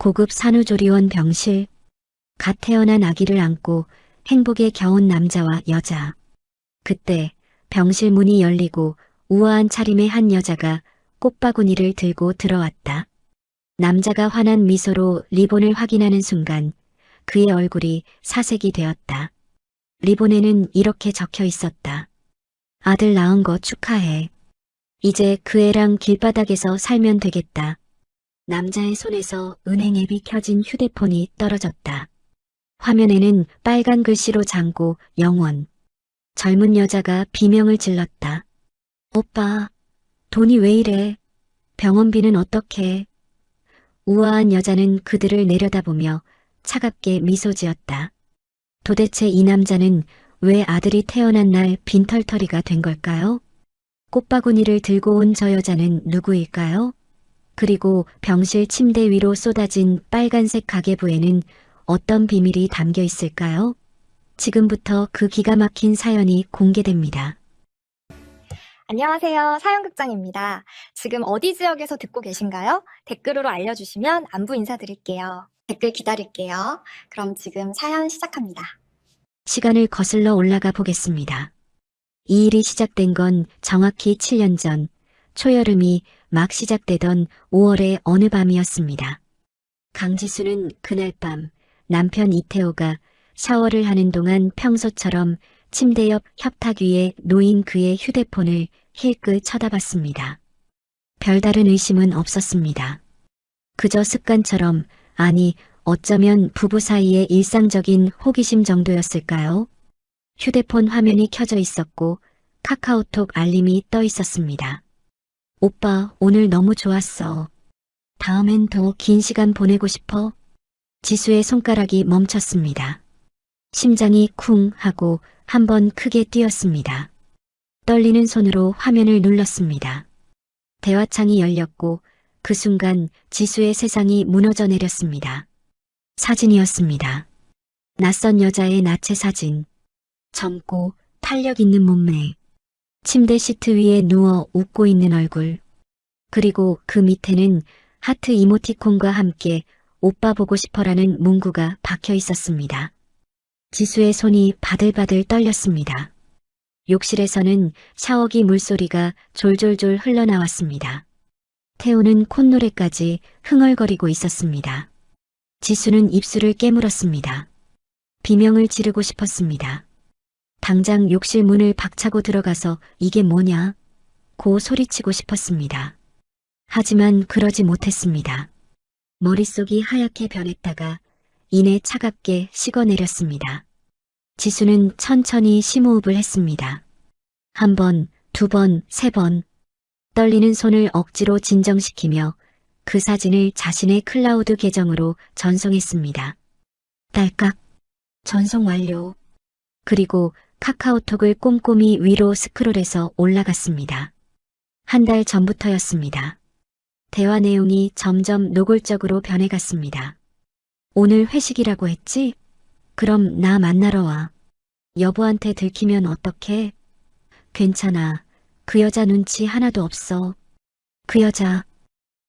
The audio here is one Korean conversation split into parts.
고급 산후조리원 병실. 갓 태어난 아기를 안고 행복에 겨운 남자와 여자. 그때 병실 문이 열리고 우아한 차림의 한 여자가 꽃바구니를 들고 들어왔다. 남자가 환한 미소로 리본을 확인하는 순간 그의 얼굴이 사색이 되었다. 리본에는 이렇게 적혀 있었다. 아들 낳은 거 축하해. 이제 그 애랑 길바닥에서 살면 되겠다. 남자의 손에서 은행 앱이 켜진 휴대폰이 떨어졌다. 화면에는 빨간 글씨로 장고 영원. 젊은 여자가 비명을 질렀다. 오빠, 돈이 왜 이래? 병원비는 어떻게? 우아한 여자는 그들을 내려다보며 차갑게 미소 지었다. 도대체 이 남자는 왜 아들이 태어난 날 빈털터리가 된 걸까요? 꽃바구니를 들고 온 저 여자는 누구일까요? 그리고 병실 침대 위로 쏟아진 빨간색 가계부에는 어떤 비밀이 담겨 있을까요? 지금부터 그 기가 막힌 사연이 공개됩니다. 안녕하세요. 사연극장입니다. 지금 어디 지역에서 듣고 계신가요? 댓글로 알려주시면 안부 인사드릴게요. 댓글 기다릴게요. 그럼 지금 사연 시작합니다. 시간을 거슬러 올라가 보겠습니다. 이 일이 시작된 건 정확히 7년 전 초여름이 막 시작되던 5월의 어느 밤이었습니다. 강지수는 그날 밤 남편 이태호가 샤워를 하는 동안 평소처럼 침대 옆 협탁 위에 놓인 그의 휴대폰을 힐끗 쳐다봤습니다. 별다른 의심은 없었습니다. 그저 습관처럼, 아니 어쩌면 부부 사이의 일상적인 호기심 정도였을까요? 휴대폰 화면이 켜져 있었고 카카오톡 알림이 떠 있었습니다. 오빠, 오늘 너무 좋았어. 다음엔 더 긴 시간 보내고 싶어? 지수의 손가락이 멈췄습니다. 심장이 쿵 하고 한 번 크게 뛰었습니다. 떨리는 손으로 화면을 눌렀습니다. 대화창이 열렸고 그 순간 지수의 세상이 무너져 내렸습니다. 사진이었습니다. 낯선 여자의 나체 사진. 젊고 탄력 있는 몸매. 침대 시트 위에 누워 웃고 있는 얼굴. 그리고 그 밑에는 하트 이모티콘과 함께 오빠 보고 싶어라는 문구가 박혀 있었습니다. 지수의 손이 바들바들 떨렸습니다. 욕실에서는 샤워기 물소리가 졸졸졸 흘러나왔습니다. 태우는 콧노래까지 흥얼거리고 있었습니다. 지수는 입술을 깨물었습니다. 비명을 지르고 싶었습니다. 당장 욕실 문을 박차고 들어가서 이게 뭐냐? 고 소리치고 싶었습니다. 하지만 그러지 못했습니다. 머릿속이 하얗게 변했다가 이내 차갑게 식어내렸습니다. 지수는 천천히 심호흡을 했습니다. 한 번, 두 번, 세 번. 떨리는 손을 억지로 진정시키며 그 사진을 자신의 클라우드 계정으로 전송했습니다. 딸깍. 전송 완료. 그리고 카카오톡을 꼼꼼히 위로 스크롤해서 올라갔습니다. 한 달 전부터였습니다. 대화 내용이 점점 노골적으로 변해갔습니다. 오늘 회식이라고 했지? 그럼 나 만나러 와. 여보한테 들키면 어떡해? 괜찮아. 그 여자 눈치 하나도 없어. 그 여자.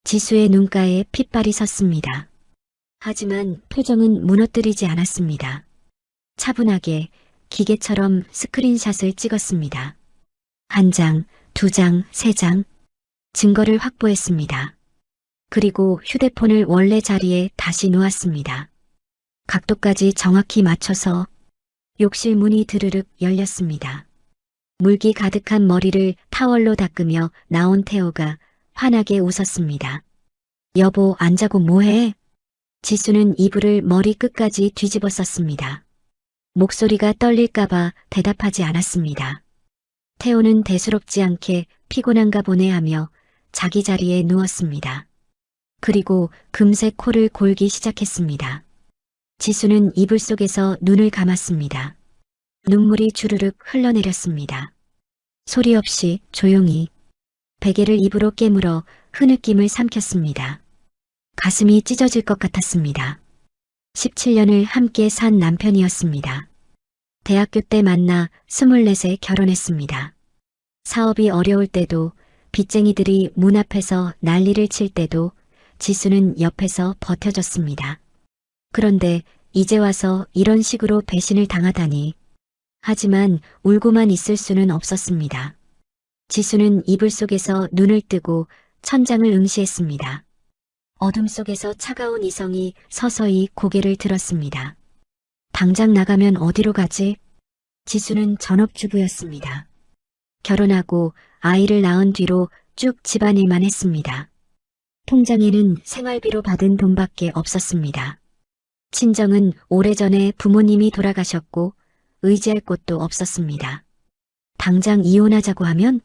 지수의 눈가에 핏발이 섰습니다. 하지만 표정은 무너뜨리지 않았습니다. 차분하게 기계처럼 스크린샷을 찍었습니다. 한 장, 두 장, 세 장. 증거를 확보했습니다. 그리고 휴대폰을 원래 자리에 다시 놓았습니다. 각도까지 정확히 맞춰서 욕실 문이 드르륵 열렸습니다. 물기 가득한 머리를 타월로 닦으며 나온 태호가 환하게 웃었습니다. 여보, 안 자고 뭐해? 지수는 이불을 머리 끝까지 뒤집어 썼습니다. 목소리가 떨릴까봐 대답하지 않았습니다. 태호는 대수롭지 않게 피곤한가 보네 하며 자기 자리에 누웠습니다. 그리고 금세 코를 골기 시작했습니다. 지수는 이불 속에서 눈을 감았습니다. 눈물이 주르륵 흘러내렸습니다. 소리 없이 조용히 베개를 입으로 깨물어 흐느낌을 삼켰습니다. 가슴이 찢어질 것 같았습니다. 17년을 함께 산 남편이었습니다. 대학교 때 만나 24세 결혼했습니다. 사업이 어려울 때도 빚쟁이들이 문 앞에서 난리를 칠 때도 지수는 옆에서 버텨줬습니다. 그런데 이제 와서 이런 식으로 배신을 당하다니. 하지만 울고만 있을 수는 없었습니다. 지수는 이불 속에서 눈을 뜨고 천장을 응시했습니다. 어둠 속에서 차가운 이성이 서서히 고개를 들었습니다. 당장 나가면 어디로 가지? 지수는 전업주부였습니다. 결혼하고 아이를 낳은 뒤로 쭉 집안일만 했습니다. 통장에는 생활비로 받은 돈밖에 없었습니다. 친정은 오래전에 부모님이 돌아가셨고 의지할 곳도 없었습니다. 당장 이혼하자고 하면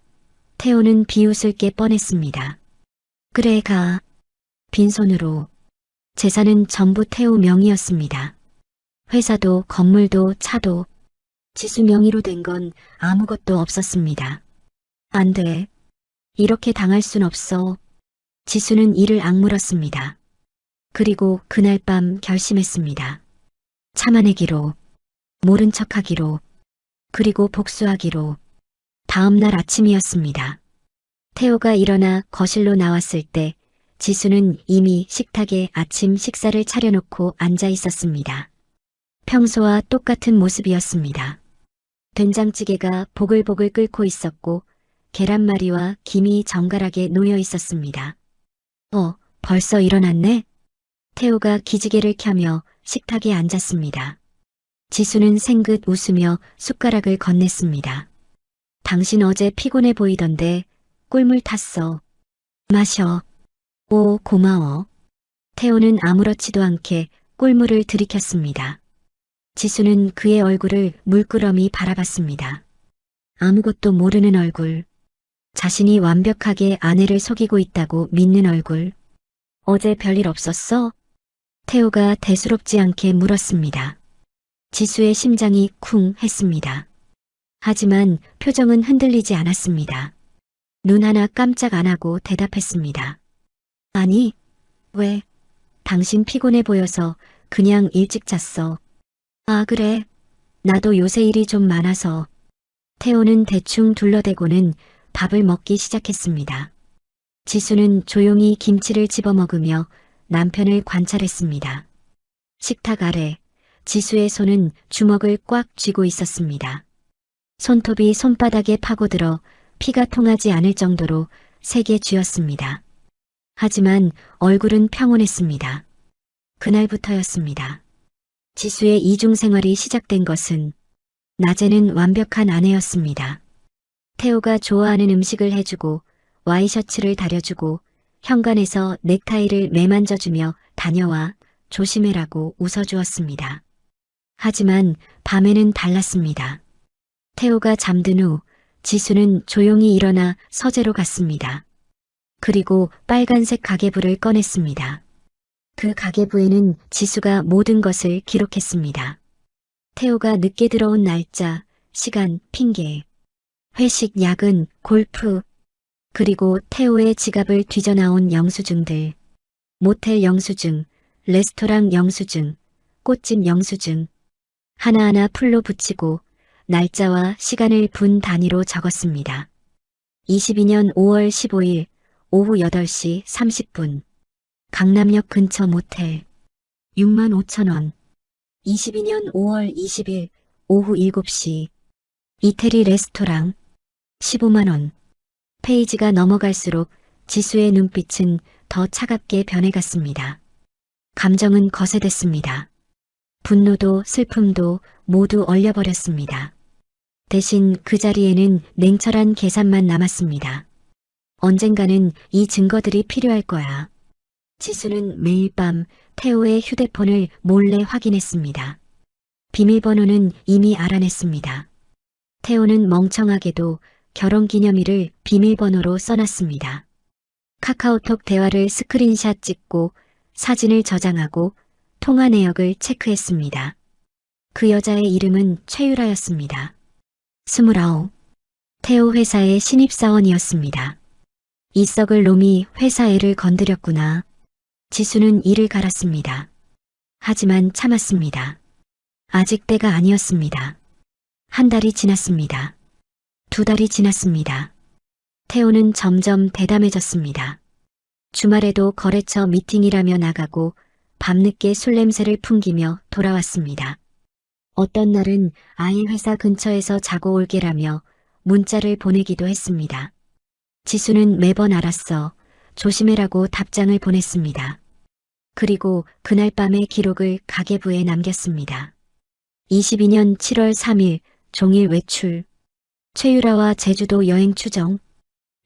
태호는 비웃을 게 뻔했습니다. 그래 가. 빈손으로. 재산은 전부 태호 명의였습니다. 회사도 건물도 차도 지수 명의로 된 건 아무것도 없었습니다. 안 돼. 이렇게 당할 순 없어. 지수는 이를 악물었습니다. 그리고 그날 밤 결심했습니다. 참아내기로, 모른 척하기로, 그리고 복수하기로. 다음 날 아침이었습니다. 태호가 일어나 거실로 나왔을 때 지수는 이미 식탁에 아침 식사를 차려놓고 앉아 있었습니다. 평소와 똑같은 모습이었습니다. 된장찌개가 보글보글 끓고 있었고 계란말이와 김이 정갈하게 놓여 있었습니다. 벌써 일어났네? 태호가 기지개를 켜며 식탁에 앉았습니다. 지수는 생긋 웃으며 숟가락을 건넸습니다. 당신 어제 피곤해 보이던데 꿀물 탔어. 마셔. 오, 고마워. 태호는 아무렇지도 않게 꿀물을 들이켰습니다. 지수는 그의 얼굴을 물끄러미 바라봤습니다. 아무것도 모르는 얼굴. 자신이 완벽하게 아내를 속이고 있다고 믿는 얼굴. 어제 별일 없었어? 태호가 대수롭지 않게 물었습니다. 지수의 심장이 쿵 했습니다. 하지만 표정은 흔들리지 않았습니다. 눈 하나 깜짝 안 하고 대답했습니다. 아니, 왜? 당신 피곤해 보여서 그냥 일찍 잤어. 아, 그래. 나도 요새 일이 좀 많아서. 태호는 대충 둘러대고는 밥을 먹기 시작했습니다. 지수는 조용히 김치를 집어먹으며 남편을 관찰했습니다. 식탁 아래 지수의 손은 주먹을 꽉 쥐고 있었습니다. 손톱이 손바닥에 파고들어 피가 통하지 않을 정도로 세게 쥐었습니다. 하지만 얼굴은 평온했습니다. 그날부터였습니다. 지수의 이중생활이 시작된 것은 낮에는 완벽한 아내였습니다. 태호가 좋아하는 음식을 해주고 와이셔츠를 다려주고 현관에서 넥타이를 매만져주며 다녀와 조심해라고 웃어주었습니다. 하지만 밤에는 달랐습니다. 태호가 잠든 후 지수는 조용히 일어나 서재로 갔습니다. 그리고 빨간색 가계부를 꺼냈습니다. 그 가계부에는 지수가 모든 것을 기록했습니다. 태호가 늦게 들어온 날짜, 시간, 핑계, 회식, 야근, 골프, 그리고 태호의 지갑을 뒤져나온 영수증들, 모텔 영수증, 레스토랑 영수증, 꽃집 영수증, 하나하나 풀로 붙이고 날짜와 시간을 분 단위로 적었습니다. 22년 5월 15일 오후 8시 30분 강남역 근처 모텔 65,000원 22년 5월 20일 오후 7시 이태리 레스토랑 15만원 페이지가 넘어갈수록 지수의 눈빛은 더 차갑게 변해갔습니다. 감정은 거세됐습니다. 분노도 슬픔도 모두 얼려버렸습니다. 대신 그 자리에는 냉철한 계산만 남았습니다. 언젠가는 이 증거들이 필요할 거야. 지수는 매일 밤 태호의 휴대폰을 몰래 확인했습니다. 비밀번호는 이미 알아냈습니다. 태호는 멍청하게도 결혼기념일을 비밀번호로 써놨습니다. 카카오톡 대화를 스크린샷 찍고 사진을 저장하고 통화 내역을 체크했습니다. 그 여자의 이름은 최유라였습니다. 29. 태호 회사의 신입사원이었습니다. 이 썩을 놈이 회사 애를 건드렸구나. 지수는 이를 갈았습니다. 하지만 참았습니다. 아직 때가 아니었습니다. 한 달이 지났습니다. 2달이 지났습니다. 태호는 점점 대담해졌습니다. 주말에도 거래처 미팅이라며 나가고 밤늦게 술 냄새를 풍기며 돌아왔습니다. 어떤 날은 아예 회사 근처에서 자고 올게라며 문자를 보내기도 했습니다. 지수는 매번 알았어. 조심해라고 답장을 보냈습니다. 그리고 그날 밤의 기록을 가계부에 남겼습니다. 22년 7월 3일 종일 외출. 최유라와 제주도 여행 추정.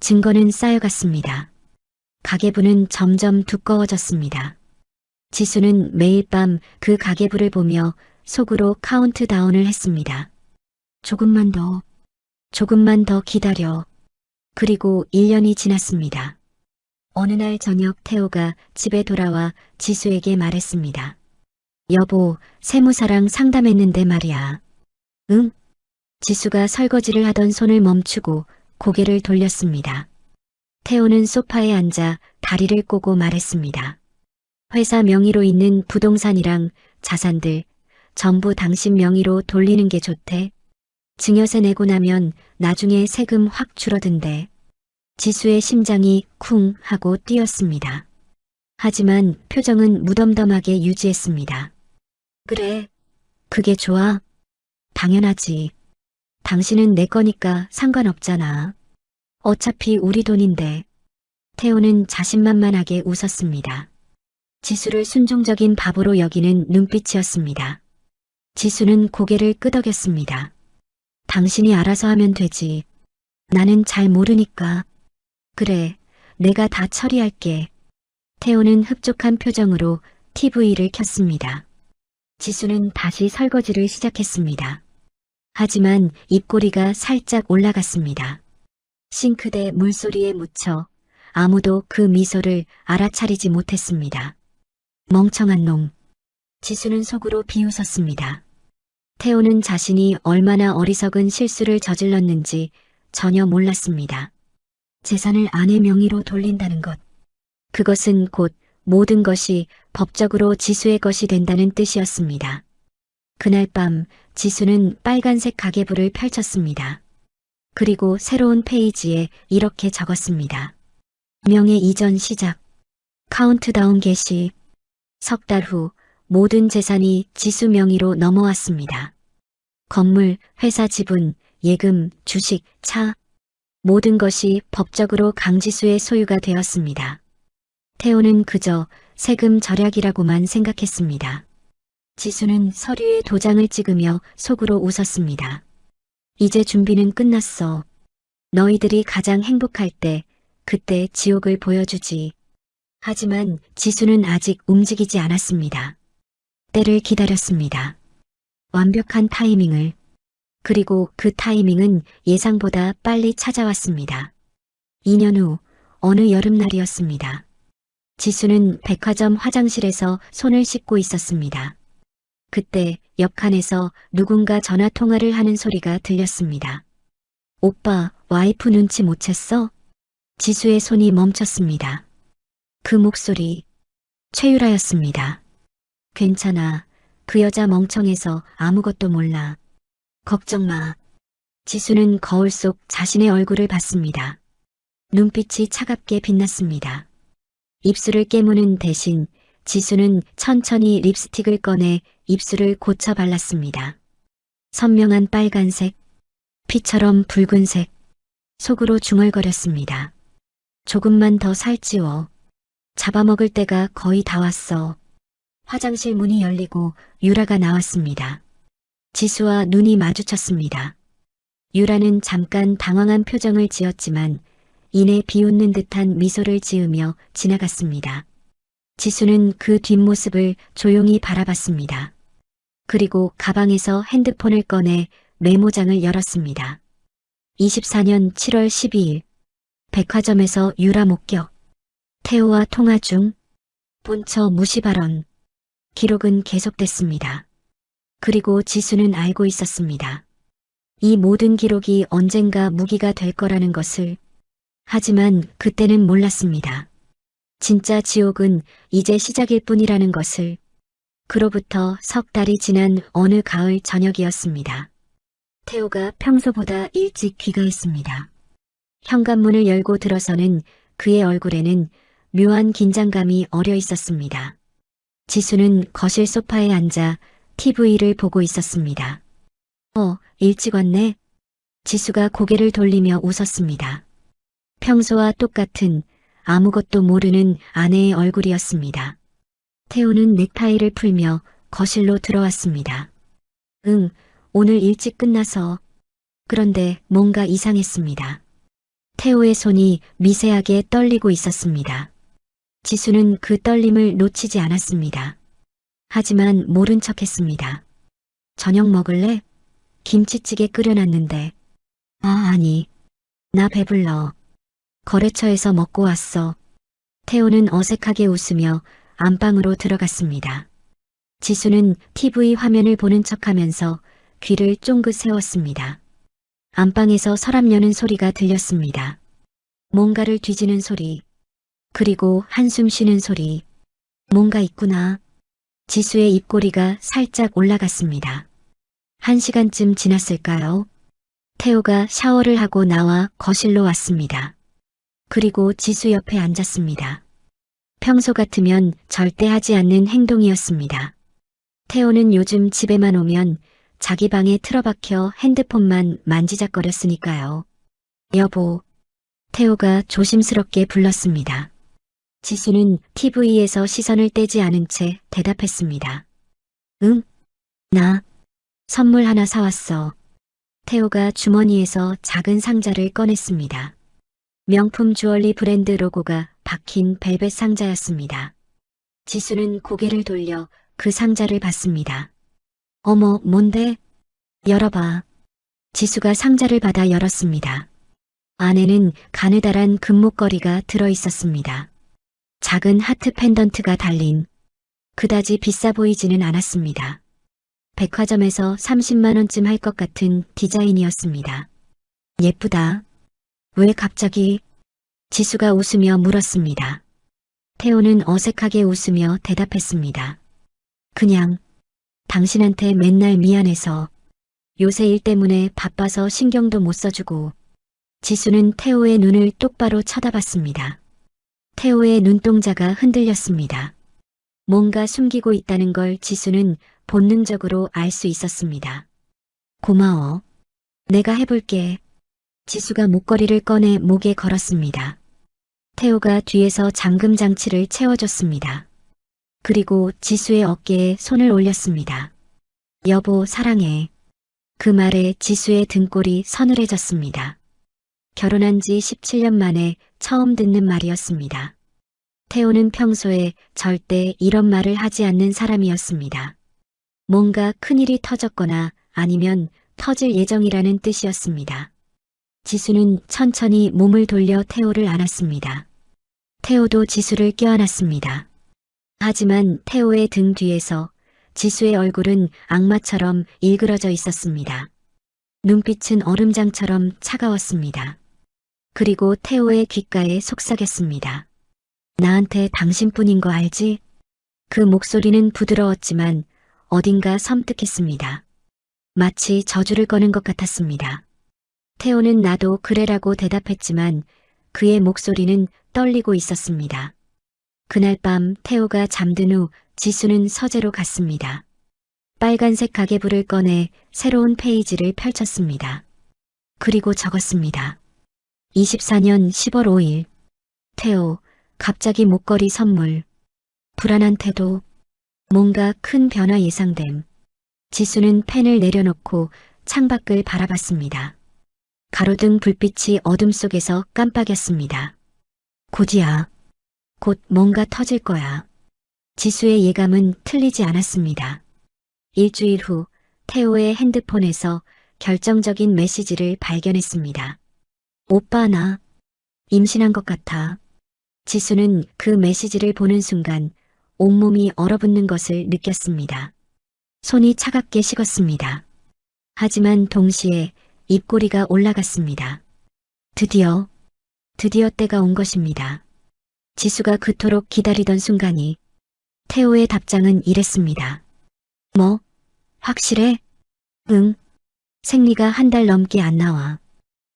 증거는 쌓여갔습니다. 가계부는 점점 두꺼워졌습니다. 지수는 매일 밤 그 가계부를 보며 속으로 카운트다운을 했습니다. 조금만 더 기다려. 그리고 1년이 지났습니다. 어느 날 저녁 태호가 집에 돌아와 지수에게 말했습니다. 여보, 세무사랑 상담했는데 말이야. 응? 지수가 설거지를 하던 손을 멈추고 고개를 돌렸습니다. 태호는 소파에 앉아 다리를 꼬고 말했습니다. 회사 명의로 있는 부동산이랑 자산들 전부 당신 명의로 돌리는 게 좋대. 증여세 내고 나면 나중에 세금 확 줄어든대. 지수의 심장이 쿵 하고 뛰었습니다. 하지만 표정은 무덤덤하게 유지했습니다. 그래, 그게 좋아. 당연하지. 당신은 내 거니까 상관없잖아. 어차피 우리 돈인데. 태호는 자신만만하게 웃었습니다. 지수를 순종적인 바보로 여기는 눈빛이었습니다. 지수는 고개를 끄덕였습니다. 당신이 알아서 하면 되지. 나는 잘 모르니까. 그래, 내가 다 처리할게. 태호는 흡족한 표정으로 TV를 켰습니다. 지수는 다시 설거지를 시작했습니다. 하지만 입꼬리가 살짝 올라갔습니다. 싱크대 물소리에 묻혀 아무도 그 미소를 알아차리지 못했습니다. 멍청한 놈. 지수는 속으로 비웃었습니다. 태호는 자신이 얼마나 어리석은 실수를 저질렀는지 전혀 몰랐습니다. 재산을 아내 명의로 돌린다는 것. 그것은 곧 모든 것이 법적으로 지수의 것이 된다는 뜻이었습니다. 그날 밤 지수는 빨간색 가계부를 펼쳤습니다. 그리고 새로운 페이지에 이렇게 적었습니다. 명예 이전 시작. 카운트다운 개시. 석 달 후 모든 재산이 지수 명의로 넘어왔습니다. 건물, 회사 지분, 예금, 주식, 차. 모든 것이 법적으로 강지수의 소유가 되었습니다. 태호는 그저 세금 절약이라고만 생각했습니다. 지수는 서류에 도장을 찍으며 속으로 웃었습니다. 이제 준비는 끝났어. 너희들이 가장 행복할 때, 그때 지옥을 보여주지. 하지만 지수는 아직 움직이지 않았습니다. 때를 기다렸습니다. 완벽한 타이밍을. 그리고 그 타이밍은 예상보다 빨리 찾아왔습니다. 2년 후 어느 여름날이었습니다. 지수는 백화점 화장실에서 손을 씻고 있었습니다. 그때 옆칸에서 누군가 전화 통화를 하는 소리가 들렸습니다. 오빠, 와이프 눈치 못 챘어? 지수의 손이 멈췄습니다. 그 목소리, 최유라였습니다. 괜찮아. 그 여자 멍청해서 아무것도 몰라. 걱정 마. 지수는 거울 속 자신의 얼굴을 봤습니다. 눈빛이 차갑게 빛났습니다. 입술을 깨무는 대신 지수는 천천히 립스틱을 꺼내 입술을 고쳐 발랐습니다. 선명한 빨간색, 피처럼 붉은색, 속으로 중얼거렸습니다. 조금만 더 살찌워. 잡아먹을 때가 거의 다 왔어. 화장실 문이 열리고 유라가 나왔습니다. 지수와 눈이 마주쳤습니다. 유라는 잠깐 당황한 표정을 지었지만 이내 비웃는 듯한 미소를 지으며 지나갔습니다. 지수는 그 뒷모습을 조용히 바라봤습니다. 그리고 가방에서 핸드폰을 꺼내 메모장을 열었습니다. 24년 7월 12일 백화점에서 유라 목격. 태호와 통화 중. 본처 무시 발언. 기록은 계속됐습니다. 그리고 지수는 알고 있었습니다. 이 모든 기록이 언젠가 무기가 될 거라는 것을. 하지만 그때는 몰랐습니다. 진짜 지옥은 이제 시작일 뿐이라는 것을. 그로부터 석 달이 지난 어느 가을 저녁이었습니다. 태호가 평소보다 일찍 귀가했습니다. 현관문을 열고 들어서는 그의 얼굴에는 묘한 긴장감이 어려 있었습니다. 지수는 거실 소파에 앉아 TV를 보고 있었습니다. 일찍 왔네. 지수가 고개를 돌리며 웃었습니다. 평소와 똑같은 아무것도 모르는 아내의 얼굴이었습니다. 태호는 넥타이를 풀며 거실로 들어왔습니다. 오늘 일찍 끝나서. 그런데 뭔가 이상했습니다. 태호의 손이 미세하게 떨리고 있었습니다. 지수는 그 떨림을 놓치지 않았습니다. 하지만 모른 척했습니다. 저녁 먹을래? 김치찌개 끓여놨는데. 아니. 나 배불러. 거래처에서 먹고 왔어. 태호는 어색하게 웃으며 안방으로 들어갔습니다. 지수는 TV 화면을 보는 척하면서 귀를 쫑긋 세웠습니다. 안방에서 서랍 여는 소리가 들렸습니다. 뭔가를 뒤지는 소리, 그리고 한숨 쉬는 소리. 뭔가 있구나. 지수의 입꼬리가 살짝 올라갔습니다. 1시간쯤 지났을까요? 태호가 샤워를 하고 나와 거실로 왔습니다. 그리고 지수 옆에 앉았습니다. 평소 같으면 절대 하지 않는 행동이었습니다. 태호는 요즘 집에만 오면 자기 방에 틀어박혀 핸드폰만 만지작거렸으니까요. 여보. 태호가 조심스럽게 불렀습니다. 지수는 TV에서 시선을 떼지 않은 채 대답했습니다. 응? 나 선물 하나 사왔어. 태호가 주머니에서 작은 상자를 꺼냈습니다. 명품 주얼리 브랜드 로고가 박힌 벨벳 상자였습니다. 지수는 고개를 돌려 그 상자를 봤습니다. 어머, 뭔데? 열어봐. 지수가 상자를 받아 열었습니다. 안에는 가느다란 금목걸이가 들어있었습니다. 작은 하트 펜던트가 달린, 그다지 비싸 보이지는 않았습니다. 백화점에서 30만 원쯤 할 것 같은 디자인이었습니다. 예쁘다. 왜 갑자기? 지수가 웃으며 물었습니다. 태호는 어색하게 웃으며 대답했습니다. 그냥 당신한테 맨날 미안해서. 요새 일 때문에 바빠서 신경도 못 써주고. 지수는 태호의 눈을 똑바로 쳐다봤습니다. 태호의 눈동자가 흔들렸습니다. 뭔가 숨기고 있다는 걸 지수는 본능적으로 알 수 있었습니다. 고마워. 내가 해볼게. 지수가 목걸이를 꺼내 목에 걸었습니다. 태호가 뒤에서 잠금 장치를 채워줬습니다. 그리고 지수의 어깨에 손을 올렸습니다. 여보, 사랑해. 그 말에 지수의 등골이 서늘해졌습니다. 결혼한 지 17년 만에 처음 듣는 말이었습니다. 태호는 평소에 절대 이런 말을 하지 않는 사람이었습니다. 뭔가 큰일이 터졌거나 아니면 터질 예정이라는 뜻이었습니다. 지수는 천천히 몸을 돌려 태호를 안았습니다. 태호도 지수를 껴안았습니다. 하지만 태호의 등 뒤에서 지수의 얼굴은 악마처럼 일그러져 있었습니다. 눈빛은 얼음장처럼 차가웠습니다. 그리고 태호의 귓가에 속삭였습니다. 나한테 당신뿐인 거 알지? 그 목소리는 부드러웠지만 어딘가 섬뜩했습니다. 마치 저주를 거는 것 같았습니다. 태호는 나도 그래라고 대답했지만 그의 목소리는 떨리고 있었습니다. 그날 밤 태호가 잠든 후 지수는 서재로 갔습니다. 빨간색 가계부를 꺼내 새로운 페이지를 펼쳤습니다. 그리고 적었습니다. 24년 10월 5일. 태호, 갑자기 목걸이 선물. 불안한 태도. 뭔가 큰 변화 예상됨. 지수는 펜을 내려놓고 창밖을 바라봤습니다. 가로등 불빛이 어둠 속에서 깜빡였습니다. 곧이야. 곧 뭔가 터질 거야. 지수의 예감은 틀리지 않았습니다. 일주일 후 태호의 핸드폰에서 결정적인 메시지를 발견했습니다. 오빠, 나 임신한 것 같아. 지수는 그 메시지를 보는 순간 온몸이 얼어붙는 것을 느꼈습니다. 손이 차갑게 식었습니다. 하지만 동시에 입꼬리가 올라갔습니다. 드디어 때가 온 것입니다. 지수가 그토록 기다리던 순간이. 태호의 답장은 이랬습니다. 뭐? 확실해? 응. 생리가 1달 넘게 안 나와.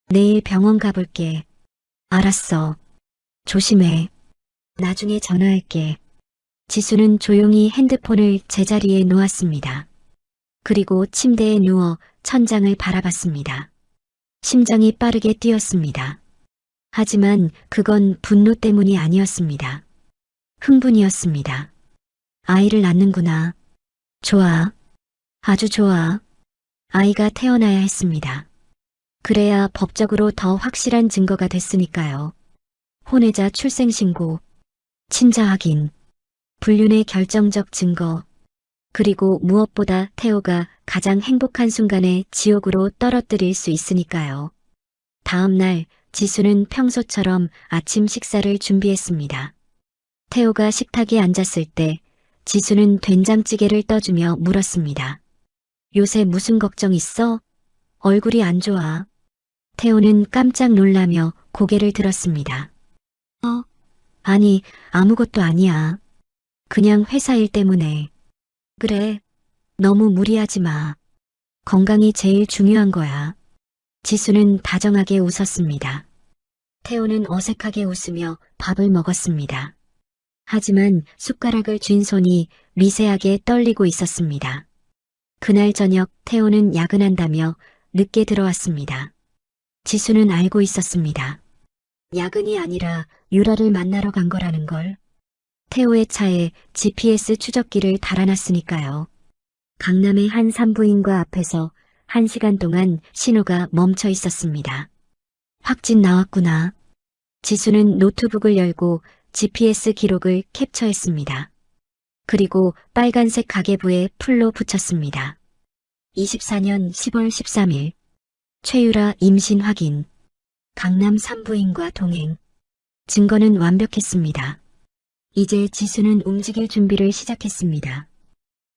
내일 병원 가볼게. 알았어. 조심해. 나중에 전화할게. 지수는 조용히 핸드폰을 제자리에 놓았습니다. 그리고 침대에 누워 천장을 바라봤습니다. 심장이 빠르게 뛰었습니다. 하지만 그건 분노 때문이 아니었습니다. 흥분이었습니다. 아이를 낳는구나. 좋아. 아주 좋아. 아이가 태어나야 했습니다. 그래야 법적으로 더 확실한 증거가 됐으니까요. 혼외자 출생신고, 친자 확인, 불륜의 결정적 증거, 그리고 무엇보다 태호가 가장 행복한 순간에 지옥으로 떨어뜨릴 수 있으니까요. 다음 날 지수는 평소처럼 아침 식사를 준비했습니다. 태호가 식탁에 앉았을 때 지수는 된장찌개를 떠주며 물었습니다. 요새 무슨 걱정 있어? 얼굴이 안 좋아. 태호는 깜짝 놀라며 고개를 들었습니다. 아니, 아무것도 아니야. 그냥 회사 일 때문에. 그래, 너무 무리하지 마. 건강이 제일 중요한 거야. 지수는 다정하게 웃었습니다. 태호는 어색하게 웃으며 밥을 먹었습니다. 하지만 숟가락을 쥔 손이 미세하게 떨리고 있었습니다. 그날 저녁 태호는 야근한다며 늦게 들어왔습니다. 지수는 알고 있었습니다. 야근이 아니라 유라를 만나러 간 거라는 걸. 태호의 차에 GPS 추적기를 달아놨으니까요. 강남의 한 산부인과 앞에서 1시간 동안 신호가 멈춰 있었습니다. 확진 나왔구나. 지수는 노트북을 열고 GPS 기록을 캡처했습니다. 그리고 빨간색 가계부에 풀로 붙였습니다. 24년 10월 13일 최유라 임신 확인. 강남 산부인과 동행. 증거는 완벽했습니다. 이제 지수는 움직일 준비를 시작했습니다.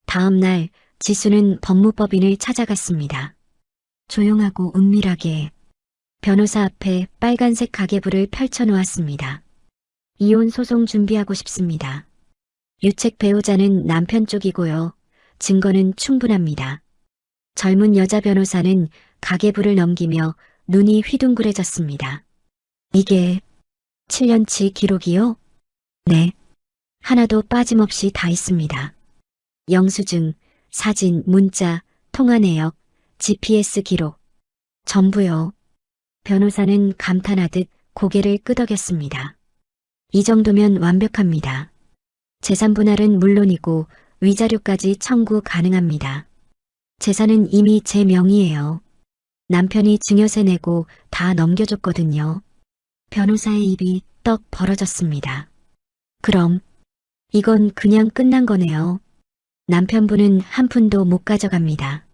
다음 날 지수는 법무법인을 찾아갔습니다. 조용하고 은밀하게 변호사 앞에 빨간색 가계부를 펼쳐놓았습니다. 이혼 소송 준비하고 싶습니다. 유책 배우자는 남편 쪽이고요. 증거는 충분합니다. 젊은 여자 변호사는 가계부를 넘기며 눈이 휘둥그레졌습니다. 이게 7년치 기록이요? 네. 하나도 빠짐없이 다 있습니다. 영수증, 사진, 문자, 통화 내역, GPS 기록. 전부요. 변호사는 감탄하듯 고개를 끄덕였습니다. 이 정도면 완벽합니다. 재산 분할은 물론이고 위자료까지 청구 가능합니다. 재산은 이미 제 명의예요. 남편이 증여세 내고 다 넘겨줬거든요. 변호사의 입이 떡 벌어졌습니다. 그럼 이건 그냥 끝난 거네요. 남편분은 한 푼도 못 가져갑니다.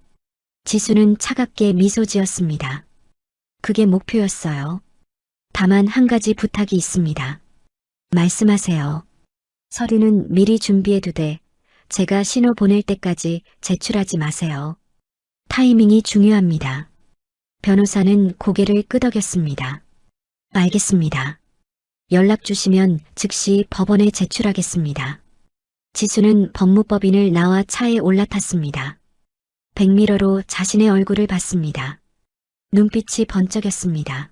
지수는 차갑게 미소 지었습니다. 그게 목표였어요. 다만 한 가지 부탁이 있습니다. 말씀하세요. 서류는 미리 준비해두되 제가 신호 보낼 때까지 제출하지 마세요. 타이밍이 중요합니다. 변호사는 고개를 끄덕였습니다. 알겠습니다. 연락 주시면 즉시 법원에 제출하겠습니다. 지수는 법무법인을 나와 차에 올라탔습니다. 백미러로 자신의 얼굴을 봤습니다. 눈빛이 번쩍였습니다.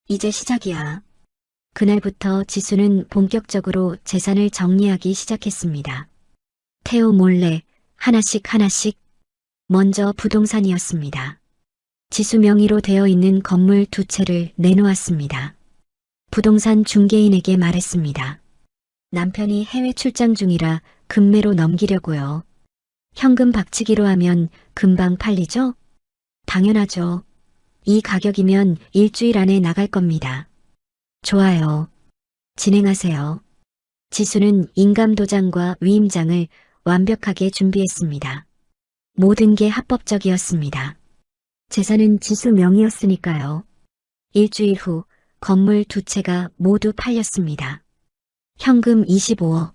이제 시작이야. 그날부터 지수는 본격적으로 재산을 정리하기 시작했습니다. 태호 몰래 하나씩 하나씩. 먼저 부동산이었습니다. 지수 명의로 되어 있는 건물 2채를 내놓았습니다. 부동산 중개인에게 말했습니다. 남편이 해외 출장 중이라 금매로 넘기려고요. 현금 박치기로 하면 금방 팔리죠? 당연하죠. 이 가격이면 일주일 안에 나갈 겁니다. 좋아요. 진행하세요. 지수는 인감도장과 위임장을 완벽하게 준비했습니다. 모든 게 합법적이었습니다. 재산은 지수 명의였으니까요. 일주일 후 건물 2채가 모두 팔렸습니다. 현금 25억.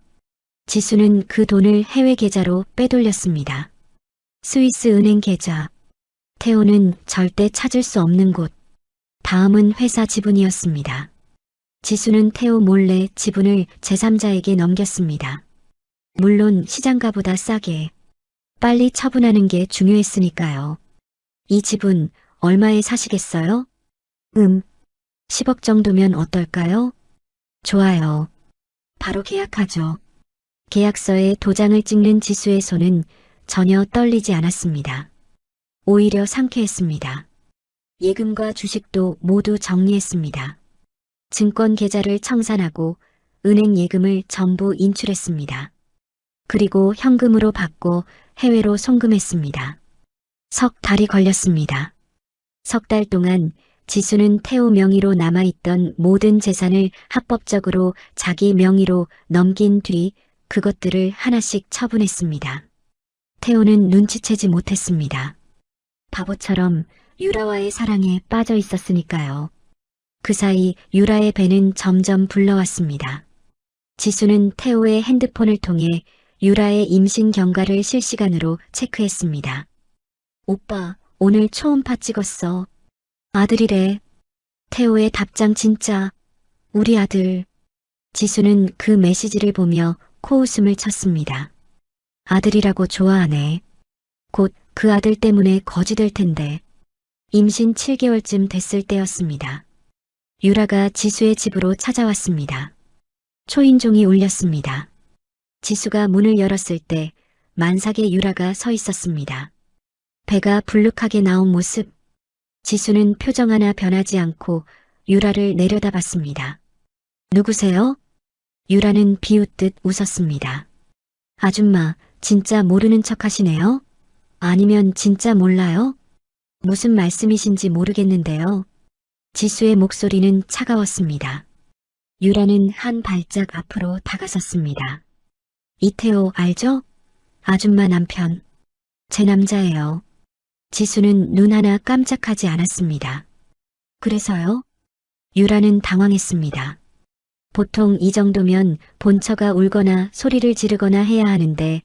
지수는 그 돈을 해외 계좌로 빼돌렸습니다. 스위스 은행 계좌. 태호는 절대 찾을 수 없는 곳. 다음은 회사 지분이었습니다. 지수는 태호 몰래 지분을 제3자에게 넘겼습니다. 물론 시장가보다 싸게. 빨리 처분하는 게 중요했으니까요. 이 집은 얼마에 사시겠어요? 10억 정도면 어떨까요? 좋아요. 바로 계약하죠. 계약서에 도장을 찍는 지수의 손은 전혀 떨리지 않았습니다. 오히려 상쾌했습니다. 예금과 주식도 모두 정리했습니다. 증권 계좌를 청산하고 은행 예금을 전부 인출했습니다. 그리고 현금으로 받고 해외로 송금했습니다. 석 달이 걸렸습니다. 석 달 동안 지수는 태호 명의로 남아있던 모든 재산을 합법적으로 자기 명의로 넘긴 뒤 그것들을 하나씩 처분했습니다. 태호는 눈치채지 못했습니다. 바보처럼 유라와의 사랑에 빠져 있었으니까요. 그 사이 유라의 배는 점점 불러왔습니다. 지수는 태호의 핸드폰을 통해 유라의 임신 경과를 실시간으로 체크했습니다. 오빠, 오늘 초음파 찍었어. 아들이래. 태호의 답장 진짜. 우리 아들. 지수는 그 메시지를 보며 코웃음을 쳤습니다. 아들이라고 좋아하네. 곧 그 아들 때문에 거지 될 텐데. 임신 7개월쯤 됐을 때였습니다. 유라가 지수의 집으로 찾아왔습니다. 초인종이 울렸습니다. 지수가 문을 열었을 때 만삭의 유라가 서 있었습니다. 배가 불룩하게 나온 모습. 지수는 표정 하나 변하지 않고 유라를 내려다봤습니다. 누구세요? 유라는 비웃듯 웃었습니다. 아줌마, 진짜 모르는 척 하시네요? 아니면 진짜 몰라요? 무슨 말씀이신지 모르겠는데요. 지수의 목소리는 차가웠습니다. 유라는 한 발짝 앞으로 다가섰습니다. 이태호 알죠? 아줌마 남편. 제 남자예요. 지수는 눈 하나 깜짝하지 않았습니다. 그래서요? 유라는 당황했습니다. 보통 이 정도면 본처가 울거나 소리를 지르거나 해야 하는데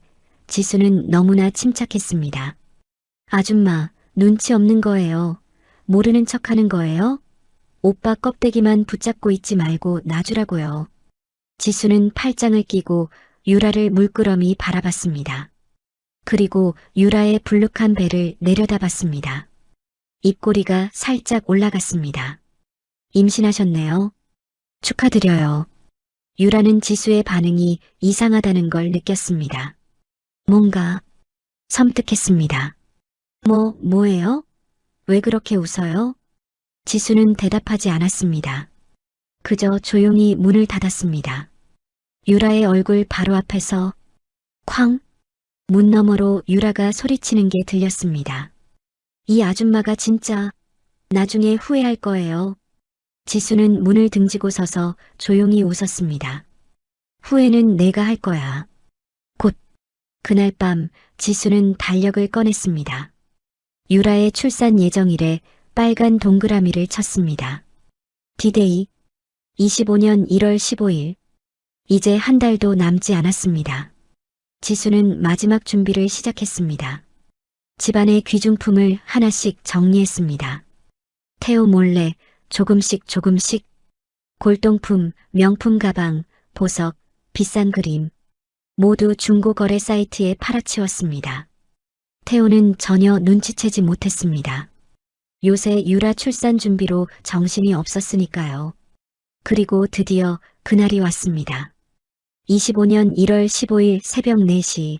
지수는 너무나 침착했습니다. 아줌마, 눈치 없는 거예요. 모르는 척하는 거예요? 오빠 껍데기만 붙잡고 있지 말고 놔주라고요. 지수는 팔짱을 끼고 유라를 물끄러미 바라봤습니다. 그리고 유라의 불룩한 배를 내려다봤습니다. 입꼬리가 살짝 올라갔습니다. 임신하셨네요. 축하드려요. 유라는 지수의 반응이 이상하다는 걸 느꼈습니다. 뭔가 섬뜩했습니다. 뭐예요? 왜 그렇게 웃어요? 지수는 대답하지 않았습니다. 그저 조용히 문을 닫았습니다. 유라의 얼굴 바로 앞에서 쾅! 문 너머로 유라가 소리치는 게 들렸습니다. 이 아줌마가 진짜 나중에 후회할 거예요. 지수는 문을 등지고 서서 조용히 웃었습니다. 후회는 내가 할 거야. 곧 그날 밤 지수는 달력을 꺼냈습니다. 유라의 출산 예정일에 빨간 동그라미를 쳤습니다. 디데이 25년 1월 15일. 이제 한 달도 남지 않았습니다. 지수는 마지막 준비를 시작했습니다. 집안의 귀중품을 하나씩 정리했습니다. 태호 몰래 조금씩 골동품, 명품 가방, 보석, 비싼 그림 모두 중고거래 사이트에 팔아치웠습니다. 태호는 전혀 눈치채지 못했습니다. 요새 유라 출산 준비로 정신이 없었으니까요. 그리고 드디어 그날이 왔습니다. 25년 1월 15일 새벽 4시.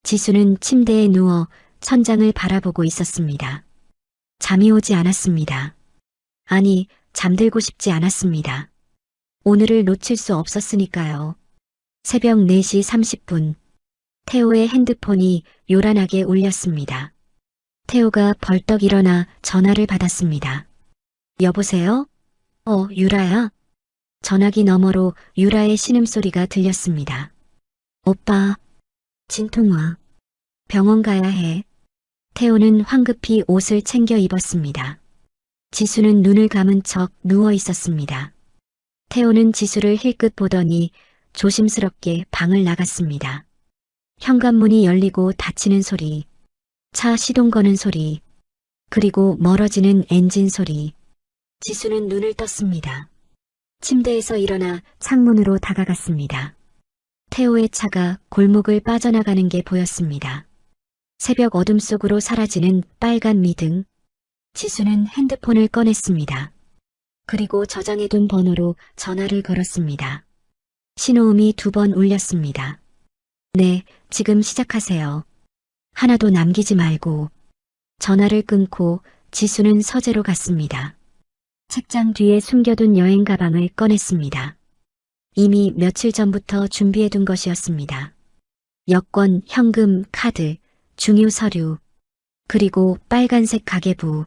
지수는 침대에 누워 천장을 바라보고 있었습니다. 잠이 오지 않았습니다. 아니, 잠들고 싶지 않았습니다. 오늘을 놓칠 수 없었으니까요. 새벽 4시 30분. 태호의 핸드폰이 요란하게 울렸습니다. 태호가 벌떡 일어나 전화를 받았습니다. 여보세요? 유라야? 전화기 너머로 유라의 신음소리가 들렸습니다. 오빠, 진통와. 병원 가야 해. 태호는 황급히 옷을 챙겨 입었습니다. 지수는 눈을 감은 척 누워 있었습니다. 태호는 지수를 힐끗 보더니 조심스럽게 방을 나갔습니다. 현관문이 열리고 닫히는 소리, 차 시동 거는 소리, 그리고 멀어지는 엔진 소리. 지수는 눈을 떴습니다. 침대에서 일어나 창문으로 다가갔습니다. 태호의 차가 골목을 빠져나가는 게 보였습니다. 새벽 어둠 속으로 사라지는 빨간 미등. 지수는 핸드폰을 꺼냈습니다. 그리고 저장해둔 번호로 전화를 걸었습니다. 신호음이 2번 울렸습니다. 네, 지금 시작하세요. 하나도 남기지 말고. 전화를 끊고 지수는 서재로 갔습니다. 책장 뒤에 숨겨둔 여행 가방을 꺼냈습니다. 이미 며칠 전부터 준비해둔 것이었습니다. 여권, 현금, 카드, 중요 서류, 그리고 빨간색 가계부.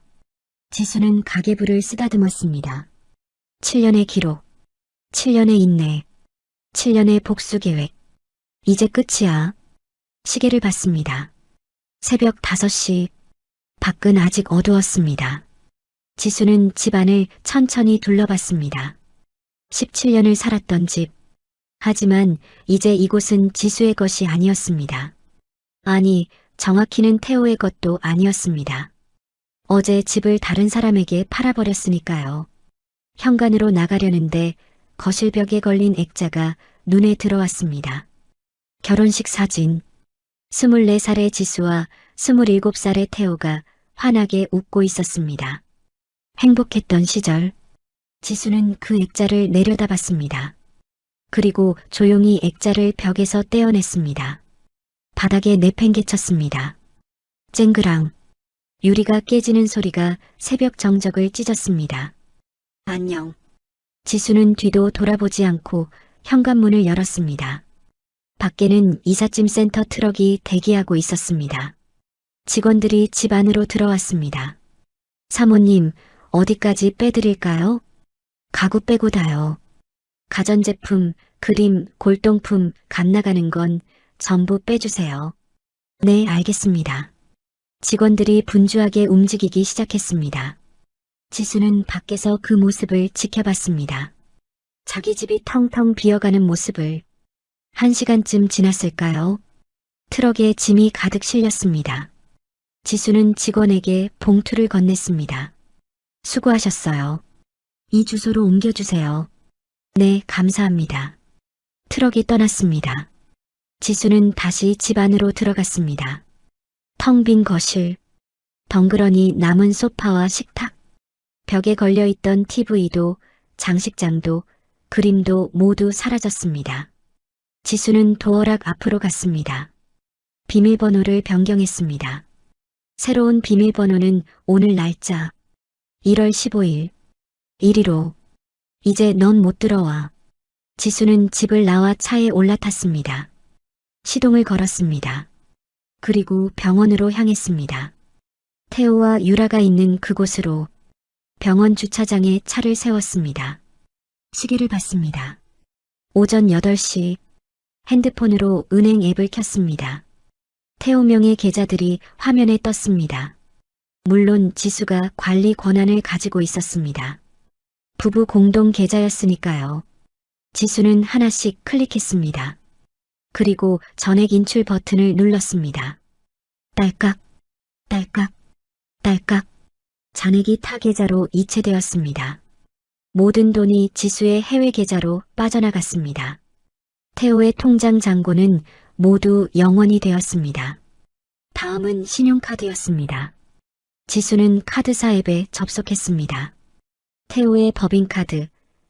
지수는 가계부를 쓰다듬었습니다. 7년의 기록, 7년의 인내, 7년의 복수 계획. 이제 끝이야. 시계를 봤습니다. 새벽 5시. 밖은 아직 어두웠습니다. 지수는 집안을 천천히 둘러봤습니다. 17년을 살았던 집. 하지만 이제 이곳은 지수의 것이 아니었습니다. 아니, 정확히는 태호의 것도 아니었습니다. 어제 집을 다른 사람에게 팔아버렸으니까요. 현관으로 나가려는데 거실벽에 걸린 액자가 눈에 들어왔습니다. 결혼식 사진. 24살의 지수와 27살의 태호가 환하게 웃고 있었습니다. 행복했던 시절. 지수는 그 액자를 내려다봤습니다. 그리고 조용히 액자를 벽에서 떼어냈습니다. 바닥에 내팽개쳤습니다. 쨍그랑. 유리가 깨지는 소리가 새벽 정적을 찢었습니다. 안녕. 지수는 뒤도 돌아보지 않고 현관문을 열었습니다. 밖에는 이삿짐 센터 트럭이 대기하고 있었습니다. 직원들이 집 안으로 들어왔습니다. 사모님, 어디까지 빼드릴까요? 가구 빼고 다요. 가전제품, 그림, 골동품, 값 나가는 건 전부 빼주세요. 네, 알겠습니다. 직원들이 분주하게 움직이기 시작했습니다. 지수는 밖에서 그 모습을 지켜봤습니다. 자기 집이 텅텅 비어가는 모습을. 1시간쯤 지났을까요? 트럭에 짐이 가득 실렸습니다. 지수는 직원에게 봉투를 건넸습니다. 수고하셨어요. 이 주소로 옮겨주세요. 네, 감사합니다. 트럭이 떠났습니다. 지수는 다시 집 안으로 들어갔습니다. 텅 빈 거실, 덩그러니 남은 소파와 식탁, 벽에 걸려있던 TV도, 장식장도, 그림도 모두 사라졌습니다. 지수는 도어락 앞으로 갔습니다. 비밀번호를 변경했습니다. 새로운 비밀번호는 오늘 날짜 1월 15일 115. 이제 넌 못 들어와. 지수는 집을 나와 차에 올라탔습니다. 시동을 걸었습니다. 그리고 병원으로 향했습니다. 태호와 유라가 있는 그곳으로. 병원 주차장에 차를 세웠습니다. 시계를 봤습니다. 오전 8시. 핸드폰으로 은행 앱을 켰습니다. 태호명의 계좌들이 화면에 떴습니다. 물론 지수가 관리 권한을 가지고 있었습니다. 부부 공동 계좌였으니까요. 지수는 하나씩 클릭했습니다. 그리고 전액 인출 버튼을 눌렀습니다. 딸깍, 딸깍, 딸깍. 잔액이 타 계좌로 이체되었습니다. 모든 돈이 지수의 해외 계좌로 빠져나갔습니다. 태호의 통장 잔고는 모두 0원이 되었습니다. 다음은 신용카드였습니다. 지수는 카드사 앱에 접속했습니다. 태호의 법인카드,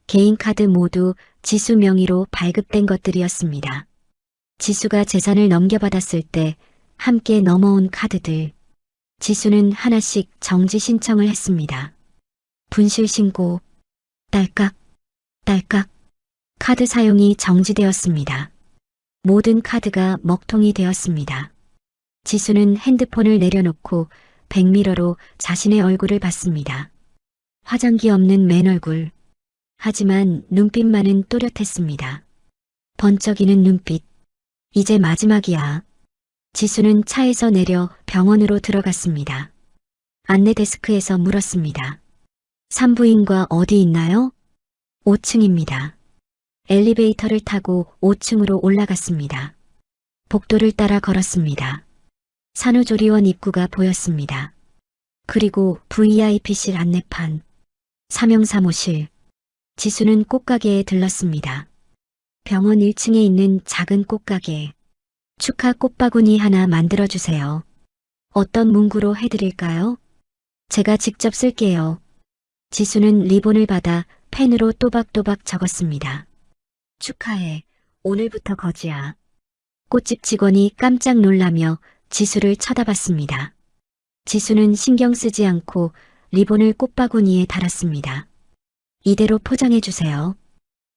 개인카드 모두 지수 명의로 발급된 것들이었습니다. 지수가 재산을 넘겨받았을 때 함께 넘어온 카드들. 지수는 하나씩 정지 신청을 했습니다. 분실 신고, 딸깍, 딸깍. 카드 사용이 정지되었습니다. 모든 카드가 먹통이 되었습니다. 지수는 핸드폰을 내려놓고 백미러로 자신의 얼굴을 봤습니다. 화장기 없는 맨 얼굴. 하지만 눈빛만은 또렷했습니다. 번쩍이는 눈빛. 이제 마지막이야. 지수는 차에서 내려 병원으로 들어갔습니다. 안내 데스크에서 물었습니다. 산부인과 어디 있나요? 5층입니다. 엘리베이터를 타고 5층으로 올라갔습니다. 복도를 따라 걸었습니다. 산후조리원 입구가 보였습니다. 그리고 VIP실 안내판, 사명사무실. 지수는 꽃가게에 들렀습니다. 병원 1층에 있는 작은 꽃가게. 축하 꽃바구니 하나 만들어주세요. 어떤 문구로 해드릴까요? 제가 직접 쓸게요. 지수는 리본을 받아 펜으로 또박또박 적었습니다. 축하해. 오늘부터 거지야. 꽃집 직원이 깜짝 놀라며 지수를 쳐다봤습니다. 지수는 신경 쓰지 않고 리본을 꽃바구니에 달았습니다. 이대로 포장해 주세요.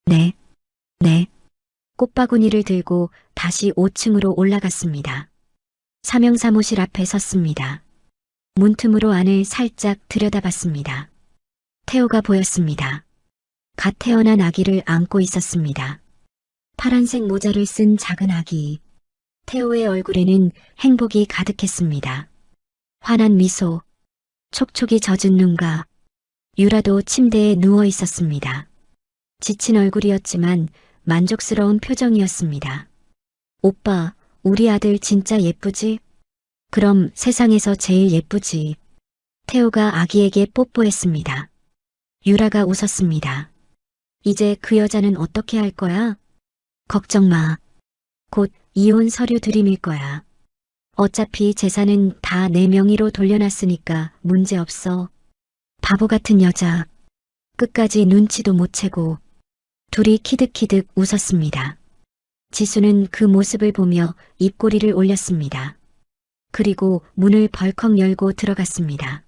네, 네. 꽃바구니를 들고 다시 5층으로 올라갔습니다. 사명 사무실 앞에 섰습니다. 문틈으로 안을 살짝 들여다봤습니다. 태호가 보였습니다. 갓 태어난 아기를 안고 있었습니다. 파란색 모자를 쓴 작은 아기. 태호의 얼굴에는 행복이 가득했습니다. 환한 미소, 촉촉이 젖은 눈과 유라도 침대에 누워 있었습니다. 지친 얼굴이었지만 만족스러운 표정이었습니다. 오빠, 우리 아들 진짜 예쁘지? 그럼 세상에서 제일 예쁘지. 태호가 아기에게 뽀뽀했습니다. 유라가 웃었습니다. 이제 그 여자는 어떻게 할 거야? 걱정 마. 곧 이혼 서류 들이밀 거야. 어차피 재산은 다 내 명의로 돌려놨으니까 문제 없어. 바보 같은 여자. 끝까지 눈치도 못 채고. 둘이 키득키득 웃었습니다. 지수는 그 모습을 보며 입꼬리를 올렸습니다. 그리고 문을 벌컥 열고 들어갔습니다.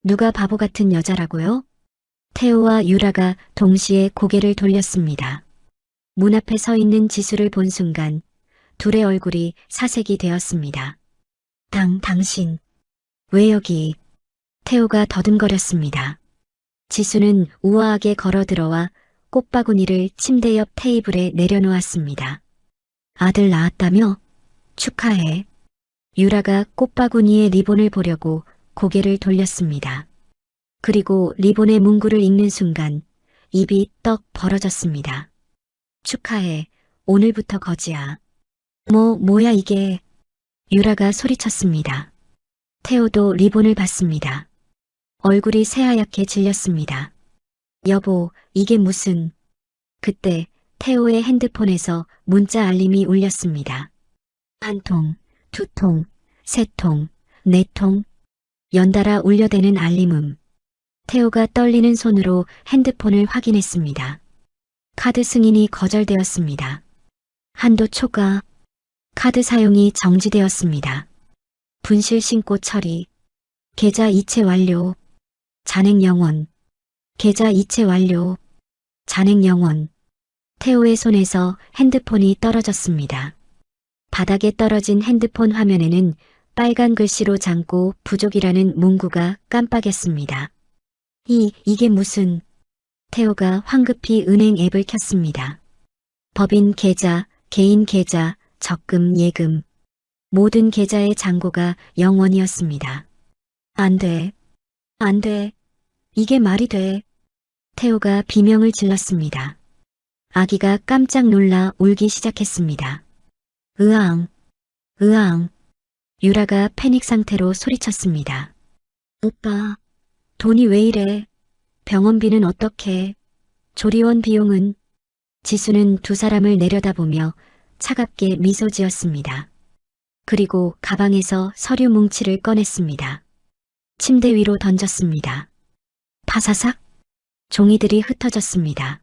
누가 바보 같은 여자라고요? 태호와 유라가 동시에 고개를 돌렸습니다. 문 앞에 서 있는 지수를 본 순간 둘의 얼굴이 사색이 되었습니다. 당신, 왜 여기? 태호가 더듬거렸습니다. 지수는 우아하게 걸어 들어와 꽃바구니를 침대 옆 테이블에 내려놓았습니다. 아들 낳았다며? 축하해. 유라가 꽃바구니의 리본을 보려고 고개를 돌렸습니다. 그리고 리본의 문구를 읽는 순간 입이 떡 벌어졌습니다. 축하해. 오늘부터 거지야. 뭐야 이게. 유라가 소리쳤습니다. 태호도 리본을 봤습니다. 얼굴이 새하얗게 질렸습니다. 여보, 이게 무슨. 그때 태호의 핸드폰에서 문자 알림이 울렸습니다. 1통, 2통, 3통, 4통. 연달아 울려대는 알림음. 태호가 떨리는 손으로 핸드폰을 확인했습니다. 카드 승인이 거절되었습니다. 한도 초과. 카드 사용이 정지되었습니다. 분실 신고 처리. 계좌 이체 완료. 잔액 영원. 계좌 이체 완료. 잔액 영원. 태호의 손에서 핸드폰이 떨어졌습니다. 바닥에 떨어진 핸드폰 화면에는 빨간 글씨로 잠고 부족이라는 문구가 깜빡였습니다. 이게 무슨. 태호가 황급히 은행 앱을 켰습니다. 법인 계좌, 개인 계좌, 적금, 예금. 모든 계좌의 잔고가 0원이었습니다. 안 돼. 안 돼. 이게 말이 돼. 태호가 비명을 질렀습니다. 아기가 깜짝 놀라 울기 시작했습니다. 으앙, 으앙. 유라가 패닉 상태로 소리쳤습니다. 오빠, 돈이 왜 이래? 병원비는 어떻게? 조리원 비용은? 지수는 두 사람을 내려다보며 차갑게 미소 지었습니다. 그리고 가방에서 서류 뭉치를 꺼냈습니다. 침대 위로 던졌습니다. 파사삭? 종이들이 흩어졌습니다.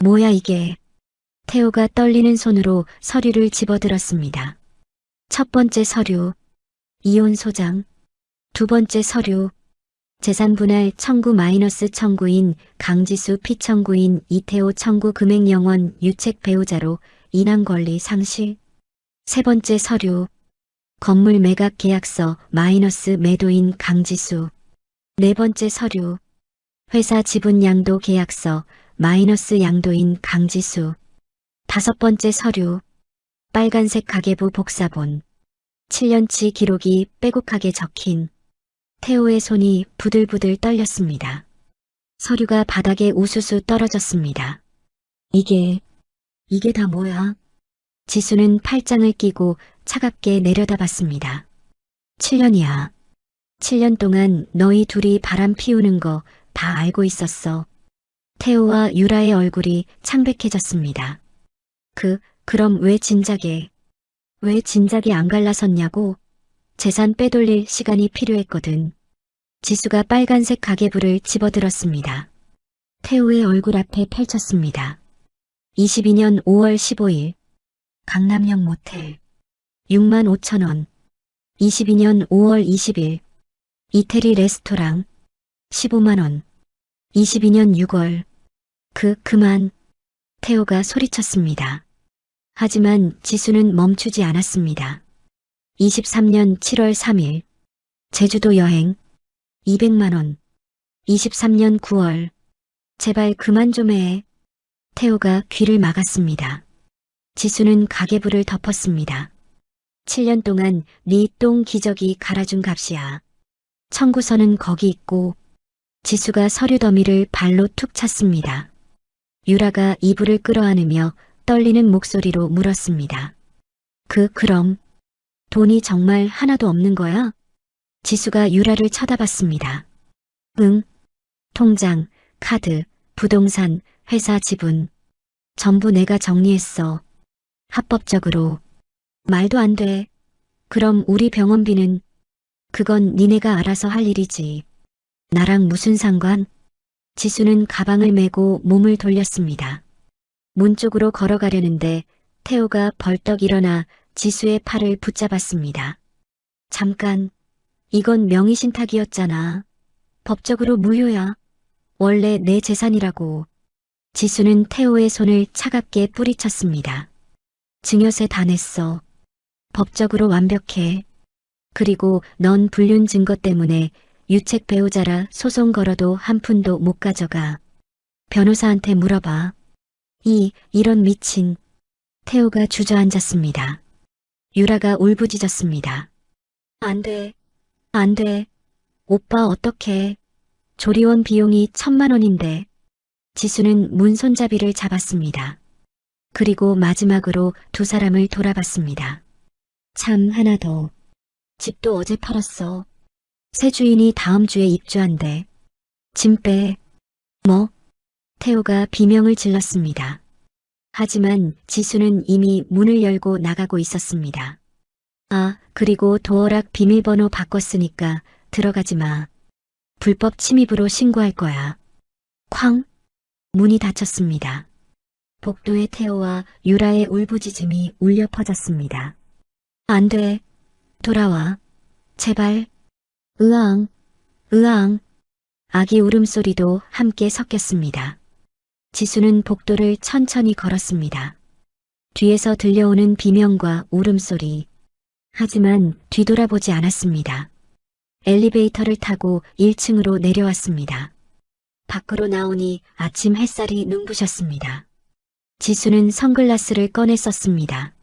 뭐야 이게. 태호가 떨리는 손으로 서류를 집어들었습니다. 첫 번째 서류, 이혼 소장. 두 번째 서류, 재산 분할 청구 마이너스 청구인 강지수 피청구인 이태호 청구 금액 영원 유책 배우자로 인한 권리 상실. 세 번째 서류, 건물 매각 계약서 마이너스 매도인 강지수. 네 번째 서류, 회사 지분 양도 계약서 마이너스 양도인 강지수. 다섯 번째 서류, 빨간색 가계부 복사본. 7년치 기록이 빼곡하게 적힌. 태호의 손이 부들부들 떨렸습니다. 서류가 바닥에 우수수 떨어졌습니다. 이게 다 뭐야? 지수는 팔짱을 끼고 차갑게 내려다봤습니다. 7년이야. 7년 동안 너희 둘이 바람 피우는 거 다 알고 있었어. 태호와 유라의 얼굴이 창백해졌습니다. 그럼 왜 진작에 안 갈라섰냐고? 재산 빼돌릴 시간이 필요했거든. 지수가 빨간색 가계부를 집어들었습니다. 태호의 얼굴 앞에 펼쳤습니다. 22년 5월 15일 강남역 모텔 6만 5천 원. 22년 5월 20일 이태리 레스토랑 15만 원. 22년 6월 그만. 태호가 소리쳤습니다. 하지만 지수는 멈추지 않았습니다. 23년 7월 3일 제주도 여행 200만 원. 23년 9월 제발 그만 좀 해. 태호가 귀를 막았습니다. 지수는 가계부를 덮었습니다. 7년 동안 네 똥 기저귀 갈아준 값이야. 청구서는 거기 있고. 지수가 서류 더미를 발로 툭 찼습니다. 유라가 이불을 끌어안으며 떨리는 목소리로 물었습니다. 그럼 돈이 정말 하나도 없는 거야? 지수가 유라를 쳐다봤습니다. 응. 통장, 카드, 부동산, 회사 지분. 전부 내가 정리했어. 합법적으로. 말도 안 돼. 그럼 우리 병원비는? 그건 니네가 알아서 할 일이지. 나랑 무슨 상관? 지수는 가방을 메고 몸을 돌렸습니다. 문 쪽으로 걸어가려는데 태호가 벌떡 일어나 지수의 팔을 붙잡았습니다. 잠깐, 이건 명의신탁이었잖아. 법적으로 무효야. 원래 내 재산이라고. 지수는 태호의 손을 차갑게 뿌리쳤습니다. 증여세 다 냈어. 법적으로 완벽해. 그리고 넌 불륜 증거 때문에 유책 배우자라 소송 걸어도 한 푼도 못 가져가. 변호사한테 물어봐. 이런 미친. 태호가 주저앉았습니다. 유라가 울부짖었습니다. 안 돼. 안 돼. 오빠 어떡해. 조리원 비용이 1,000만 원인데. 지수는 문 손잡이를 잡았습니다. 그리고 마지막으로 두 사람을 돌아봤습니다. 참 하나 더. 집도 어제 팔았어. 새 주인이 다음 주에 입주한대. 짐 빼. 뭐? 태호가 비명을 질렀습니다. 하지만 지수는 이미 문을 열고 나가고 있었습니다. 그리고 도어락 비밀번호 바꿨으니까 들어가지 마. 불법 침입으로 신고할 거야. 쾅! 문이 닫혔습니다. 복도의 태호와 유라의 울부짖음이 울려 퍼졌습니다. 안 돼. 돌아와. 제발. 으앙. 으앙. 아기 울음소리도 함께 섞였습니다. 지수는 복도를 천천히 걸었습니다. 뒤에서 들려오는 비명과 울음소리. 하지만 뒤돌아보지 않았습니다. 엘리베이터를 타고 1층으로 내려왔습니다. 밖으로 나오니 아침 햇살이 눈부셨습니다. 지수는 선글라스를 꺼내 썼습니다.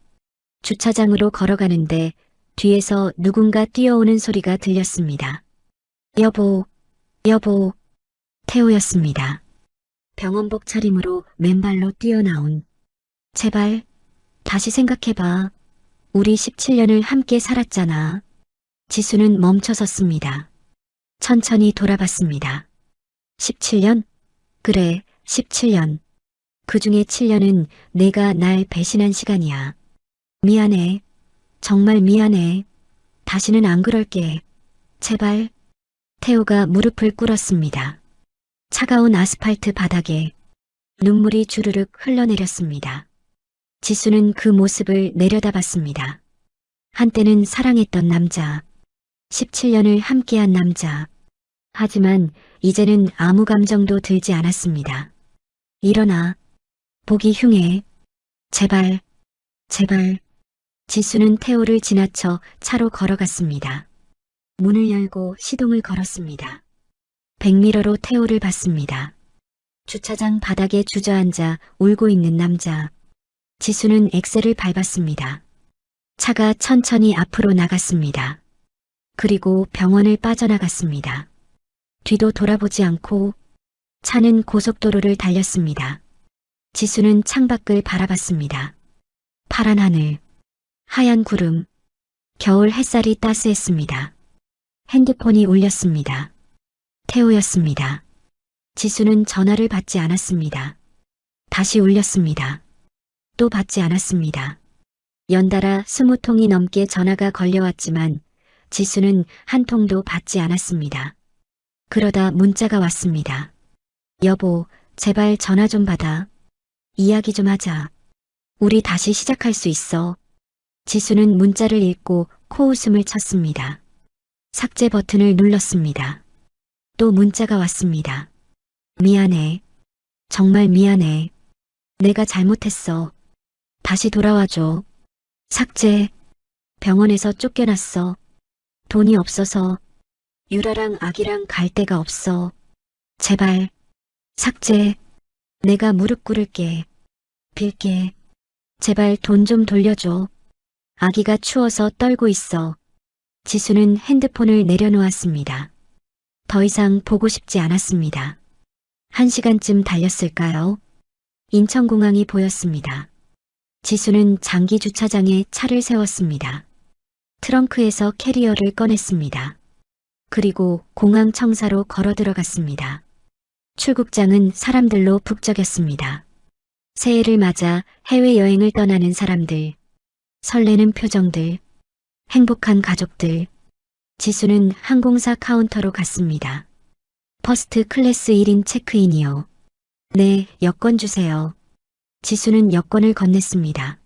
주차장으로 걸어가는데 뒤에서 누군가 뛰어오는 소리가 들렸습니다. 여보, 여보. 태호였습니다. 병원복 차림으로 맨발로 뛰어나온. 제발, 다시 생각해봐. 우리 17년을 함께 살았잖아. 지수는 멈춰섰습니다. 천천히 돌아봤습니다. 17년? 그래, 17년. 그 중에 7년은 내가 날 배신한 시간이야. 미안해. 정말 미안해. 다시는 안 그럴게. 제발. 태호가 무릎을 꿇었습니다. 차가운 아스팔트 바닥에 눈물이 주르륵 흘러내렸습니다. 지수는 그 모습을 내려다봤습니다. 한때는 사랑했던 남자. 17년을 함께한 남자. 하지만 이제는 아무 감정도 들지 않았습니다. 일어나. 보기 흉해. 제발. 제발. 지수는 태호를 지나쳐 차로 걸어갔습니다. 문을 열고 시동을 걸었습니다. 백미러로 태호를 봤습니다. 주차장 바닥에 주저앉아 울고 있는 남자. 지수는 엑셀을 밟았습니다. 차가 천천히 앞으로 나갔습니다. 그리고 병원을 빠져나갔습니다. 뒤도 돌아보지 않고 차는 고속도로를 달렸습니다. 지수는 창밖을 바라봤습니다. 파란 하늘, 하얀 구름, 겨울 햇살이 따스했습니다. 핸드폰이 울렸습니다. 태호였습니다. 지수는 전화를 받지 않았습니다. 다시 울렸습니다. 또 받지 않았습니다. 연달아 20통이 넘게 전화가 걸려왔지만 지수는 한 통도 받지 않았습니다. 그러다 문자가 왔습니다. 여보, 제발 전화 좀 받아. 이야기 좀 하자. 우리 다시 시작할 수 있어. 지수는 문자를 읽고 코웃음을 쳤습니다. 삭제 버튼을 눌렀습니다. 또 문자가 왔습니다. 미안해. 정말 미안해. 내가 잘못했어. 다시 돌아와줘. 삭제. 병원에서 쫓겨났어. 돈이 없어서. 유라랑 아기랑 갈 데가 없어. 제발. 삭제. 내가 무릎 꿇을게. 빌게. 제발 돈 좀 돌려줘. 아기가 추워서 떨고 있어. 지수는 핸드폰을 내려놓았습니다. 더 이상 보고 싶지 않았습니다. 1시간쯤 달렸을까요? 인천공항이 보였습니다. 지수는 장기 주차장에 차를 세웠습니다. 트렁크에서 캐리어를 꺼냈습니다. 그리고 공항 청사로 걸어 들어갔습니다. 출국장은 사람들로 북적였습니다. 새해를 맞아 해외여행을 떠나는 사람들, 설레는 표정들, 행복한 가족들. 지수는 항공사 카운터로 갔습니다. 퍼스트 클래스 1인 체크인이요. 네, 여권 주세요. 지수는 여권을 건넸습니다.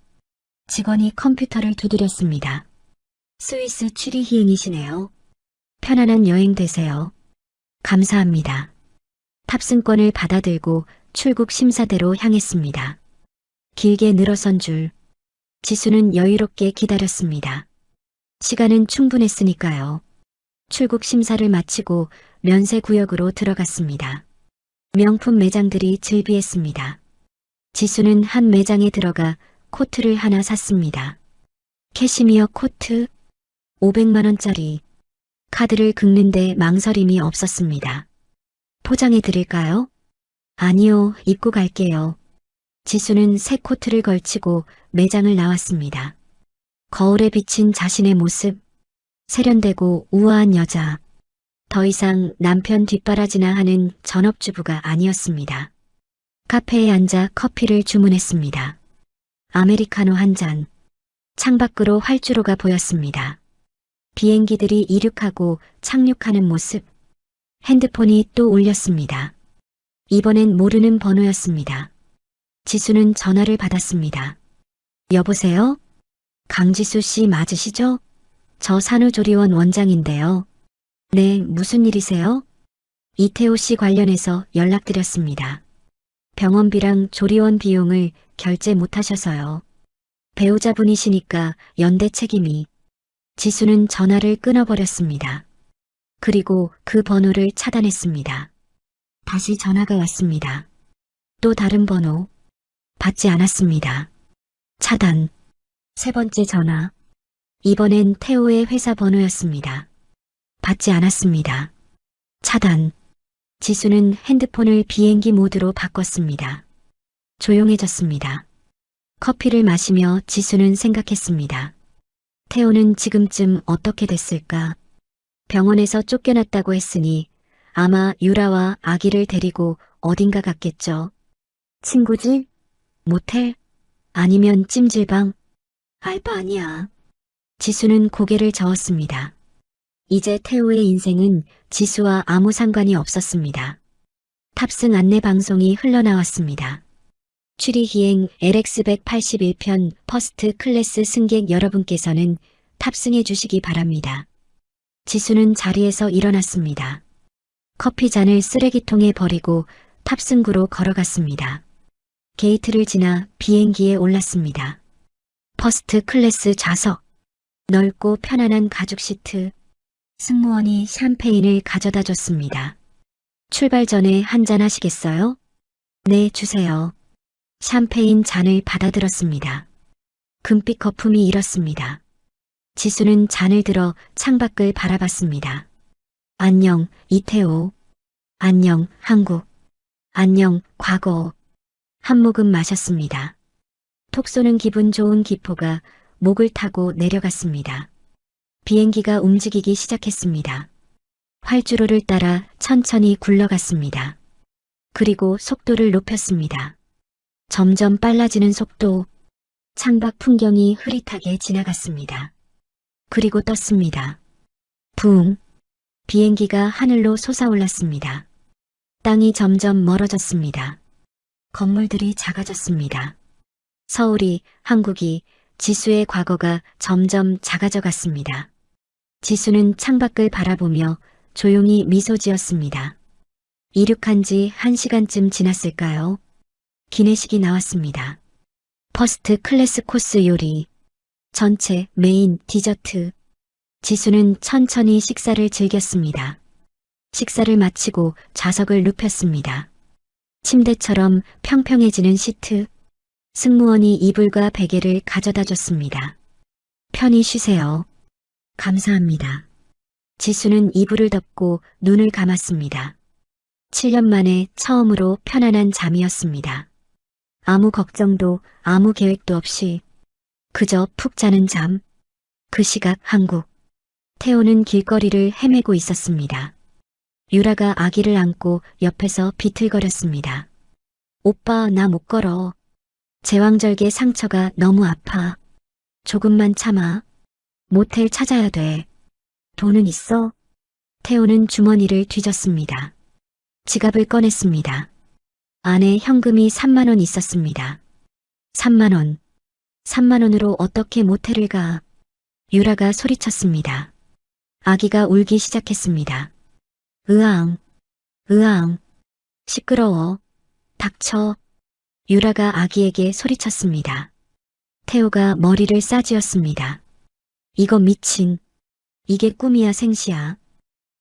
직원이 컴퓨터를 두드렸습니다. 스위스 취리히행이시네요. 편안한 여행 되세요. 감사합니다. 탑승권을 받아들고 출국 심사대로 향했습니다. 길게 늘어선 줄. 지수는 여유롭게 기다렸습니다. 시간은 충분했으니까요. 출국 심사를 마치고 면세 구역으로 들어갔습니다. 명품 매장들이 즐비했습니다. 지수는 한 매장에 들어가 코트를 하나 샀습니다. 캐시미어 코트 500만 원짜리. 카드를 긁는데 망설임이 없었습니다. 포장해 드릴까요? 아니요, 입고 갈게요. 지수는 새 코트를 걸치고 매장을 나왔습니다. 거울에 비친 자신의 모습, 세련되고 우아한 여자. 더 이상 남편 뒷바라지나 하는 전업주부가 아니었습니다. 카페에 앉아 커피를 주문했습니다. 아메리카노 한 잔. 창밖으로 활주로가 보였습니다. 비행기들이 이륙하고 착륙하는 모습. 핸드폰이 또 울렸습니다. 이번엔 모르는 번호였습니다. 지수는 전화를 받았습니다. 여보세요? 강지수 씨 맞으시죠? 저 산후조리원 원장인데요. 네, 무슨 일이세요? 이태호 씨 관련해서 연락드렸습니다. 병원비랑 조리원 비용을 결제 못하셔서요. 배우자분이시니까 연대 책임이. 지수는 전화를 끊어버렸습니다. 그리고 그 번호를 차단했습니다. 다시 전화가 왔습니다. 또 다른 번호. 받지 않았습니다. 차단. 세 번째 전화. 이번엔 태호의 회사 번호였습니다. 받지 않았습니다. 차단. 지수는 핸드폰을 비행기 모드로 바꿨습니다. 조용해졌습니다. 커피를 마시며 지수는 생각했습니다. 태호는 지금쯤 어떻게 됐을까? 병원에서 쫓겨났다고 했으니 아마 유라와 아기를 데리고 어딘가 갔겠죠. 친구집? 모텔? 아니면 찜질방? 알바 아니야. 지수는 고개를 저었습니다. 이제 태호의 인생은 지수와 아무 상관이 없었습니다. 탑승 안내 방송이 흘러나왔습니다. 취리기행 LX181편 퍼스트 클래스 승객 여러분께서는 탑승해 주시기 바랍니다. 지수는 자리에서 일어났습니다. 커피 잔을 쓰레기통에 버리고 탑승구로 걸어갔습니다. 게이트를 지나 비행기에 올랐습니다. 퍼스트 클래스 좌석. 넓고 편안한 가죽 시트. 승무원이 샴페인을 가져다 줬습니다. 출발 전에 한잔 하시겠어요? 네, 주세요. 샴페인 잔을 받아들었습니다. 금빛 거품이 일었습니다. 지수는 잔을 들어 창밖을 바라봤습니다. 안녕, 이태호. 안녕, 한국. 안녕, 과거. 한 모금 마셨습니다. 톡 쏘는 기분 좋은 기포가 목을 타고 내려갔습니다. 비행기가 움직이기 시작했습니다. 활주로를 따라 천천히 굴러갔습니다. 그리고 속도를 높였습니다. 점점 빨라지는 속도. 창밖 풍경이 흐릿하게 지나갔습니다. 그리고 떴습니다. 붕. 비행기가 하늘로 솟아올랐습니다. 땅이 점점 멀어졌습니다. 건물들이 작아졌습니다. 서울이, 한국이, 지수의 과거가 점점 작아져 갔습니다. 지수는 창밖을 바라보며 조용히 미소 지었습니다. 이륙한 지 1시간쯤 지났을까요? 기내식이 나왔습니다. 퍼스트 클래스 코스 요리, 전체, 메인, 디저트. 지수는 천천히 식사를 즐겼습니다. 식사를 마치고 좌석을 눕혔습니다. 침대처럼 평평해지는 시트. 승무원이 이불과 베개를 가져다 줬습니다. 편히 쉬세요. 감사합니다. 지수는 이불을 덮고 눈을 감았습니다. 7년 만에 처음으로 편안한 잠이었습니다. 아무 걱정도 아무 계획도 없이 그저 푹 자는 잠. 그 시각 한국. 태호는 길거리를 헤매고 있었습니다. 유라가 아기를 안고 옆에서 비틀거렸습니다. 오빠, 나 못 걸어. 제왕절개 상처가 너무 아파. 조금만 참아. 모텔 찾아야 돼. 돈은 있어? 태호는 주머니를 뒤졌습니다. 지갑을 꺼냈습니다. 안에 현금이 3만 원 있었습니다. 3만 원. 3만 원으로 어떻게 모텔을 가? 유라가 소리쳤습니다. 아기가 울기 시작했습니다. 으앙, 으앙. 시끄러워. 닥쳐. 유라가 아기에게 소리쳤습니다. 태호가 머리를 싸쥐었습니다. 이거 미친. 이게 꿈이야 생시야.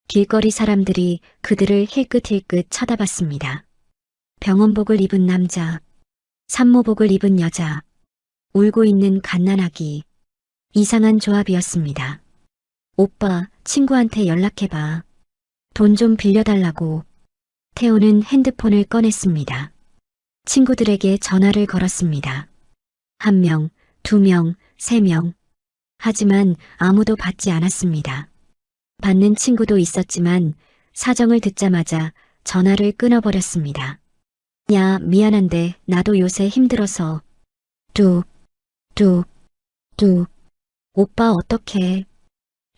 길거리 사람들이 그들을 힐끗힐끗 쳐다봤습니다. 병원복을 입은 남자, 산모복을 입은 여자, 울고 있는 갓난아기. 이상한 조합이었습니다. 오빠, 친구한테 연락해봐. 돈 좀 빌려달라고. 태호는 핸드폰을 꺼냈습니다. 친구들에게 전화를 걸었습니다. 1명, 2명, 3명. 하지만 아무도 받지 않았습니다. 받는 친구도 있었지만 사정을 듣자마자 전화를 끊어버렸습니다. 야, 미안한데 나도 요새 힘들어서. 뚝. 오빠 어떡해.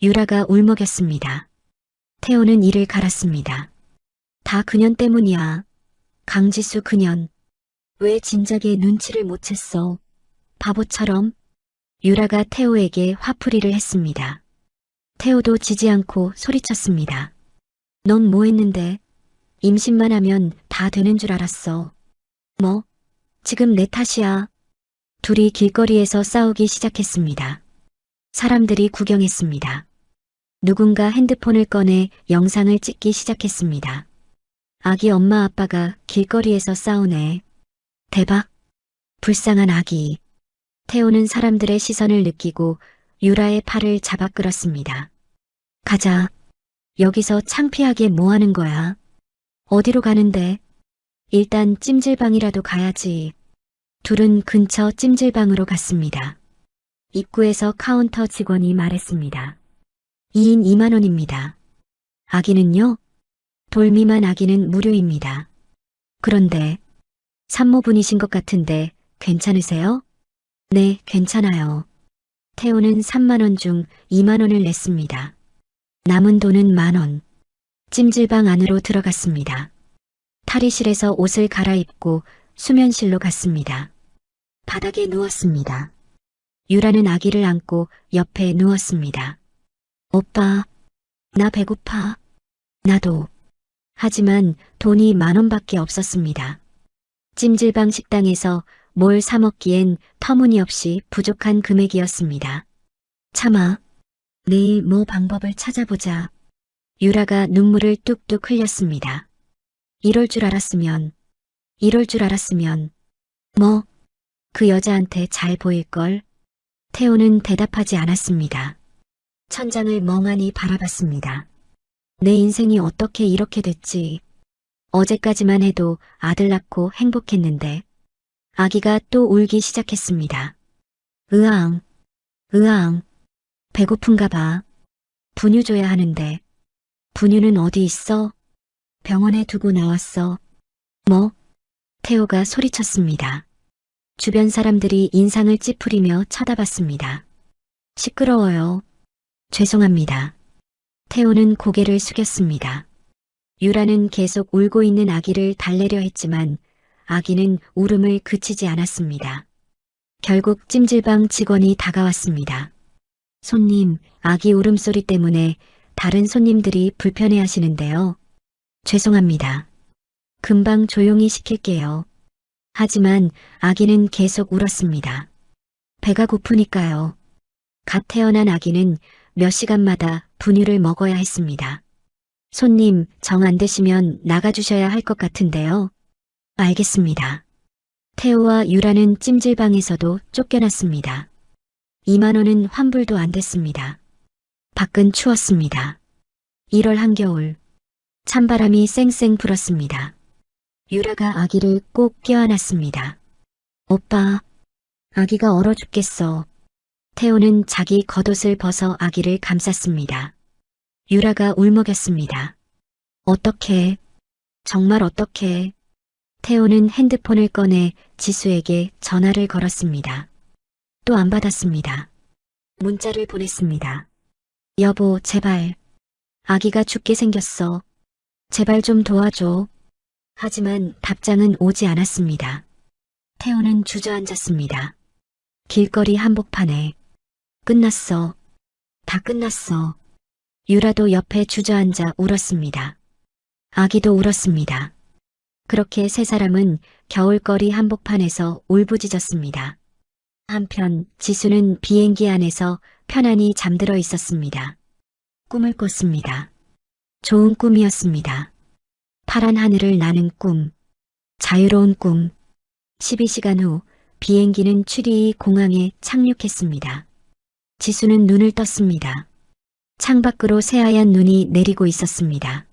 유라가 울먹였습니다. 태호는 이를 갈았습니다. 다 그년 때문이야. 강지수 그년. 왜 진작에 눈치를 못 챘어. 바보처럼. 유라가 태호에게 화풀이를 했습니다. 태호도 지지 않고 소리쳤습니다. 넌 뭐 했는데? 임신만 하면 다 되는 줄 알았어. 뭐? 지금 내 탓이야. 둘이 길거리에서 싸우기 시작했습니다. 사람들이 구경했습니다. 누군가 핸드폰을 꺼내 영상을 찍기 시작했습니다. 아기 엄마 아빠가 길거리에서 싸우네. 대박. 불쌍한 아기. 태호는 사람들의 시선을 느끼고 유라의 팔을 잡아 끌었습니다. 가자. 여기서 창피하게 뭐 하는 거야? 어디로 가는데? 일단 찜질방이라도 가야지. 둘은 근처 찜질방으로 갔습니다. 입구에서 카운터 직원이 말했습니다. 2인 2만 원입니다. 아기는요? 돌 미만 아기는 무료입니다. 그런데 산모분이신 것 같은데 괜찮으세요? 네, 괜찮아요. 태호는 3만 원 중 2만 원을 냈습니다. 남은 돈은 1만 원. 찜질방 안으로 들어갔습니다. 탈의실에서 옷을 갈아입고 수면실로 갔습니다. 바닥에 누웠습니다. 유라는 아기를 안고 옆에 누웠습니다. 오빠, 나 배고파. 나도. 하지만 돈이 1만 원밖에 없었습니다. 찜질방 식당에서 뭘 사 먹기엔 터무니없이 부족한 금액이었습니다. 참아. 내일 뭐 방법을 찾아보자. 유라가 눈물을 뚝뚝 흘렸습니다. 이럴 줄 알았으면. 뭐? 그 여자한테 잘 보일걸? 태호는 대답하지 않았습니다. 천장을 멍하니 바라봤습니다. 내 인생이 어떻게 이렇게 됐지? 어제까지만 해도 아들 낳고 행복했는데 아기가 또 울기 시작했습니다. 으앙. 배고픈가 봐. 분유 줘야 하는데. 분유는 어디 있어? 병원에 두고 나왔어. 뭐? 태호가 소리쳤습니다. 주변 사람들이 인상을 찌푸리며 쳐다봤습니다. 시끄러워요. 죄송합니다. 태호는 고개를 숙였습니다. 유라는 계속 울고 있는 아기를 달래려 했지만 아기는 울음을 그치지 않았습니다. 결국 찜질방 직원이 다가왔습니다. 손님, 아기 울음소리 때문에 다른 손님들이 불편해하시는데요. 죄송합니다. 금방 조용히 시킬게요. 하지만 아기는 계속 울었습니다. 배가 고프니까요. 갓 태어난 아기는 몇 시간마다 분유를 먹어야 했습니다. 손님, 정 안 되시면 나가주셔야 할 것 같은데요. 알겠습니다. 태호와 유라는 찜질방에서도 쫓겨났습니다. 2만 원은 환불도 안 됐습니다. 밖은 추웠습니다. 1월 한겨울, 찬바람이 쌩쌩 불었습니다. 유라가 아기를 꼭 껴안았습니다. 오빠, 아기가 얼어 죽겠어. 태호는 자기 겉옷을 벗어 아기를 감쌌습니다. 유라가 울먹였습니다. 어떡해. 정말 어떡해. 태호는 핸드폰을 꺼내 지수에게 전화를 걸었습니다. 또 안 받았습니다. 문자를 보냈습니다. 여보, 제발. 아기가 죽게 생겼어. 제발 좀 도와줘. 하지만 답장은 오지 않았습니다. 태호는 주저앉았습니다. 길거리 한복판에. 끝났어. 다 끝났어. 유라도 옆에 주저앉아 울었습니다. 아기도 울었습니다. 그렇게 세 사람은 겨울거리 한복판에서 울부짖었습니다. 한편 지수는 비행기 안에서 편안히 잠들어 있었습니다. 꿈을 꿨습니다. 좋은 꿈이었습니다. 파란 하늘을 나는 꿈, 자유로운 꿈. 12시간 후 비행기는 취리히 공항에 착륙했습니다. 지수는 눈을 떴습니다. 창밖으로 새하얀 눈이 내리고 있었습니다.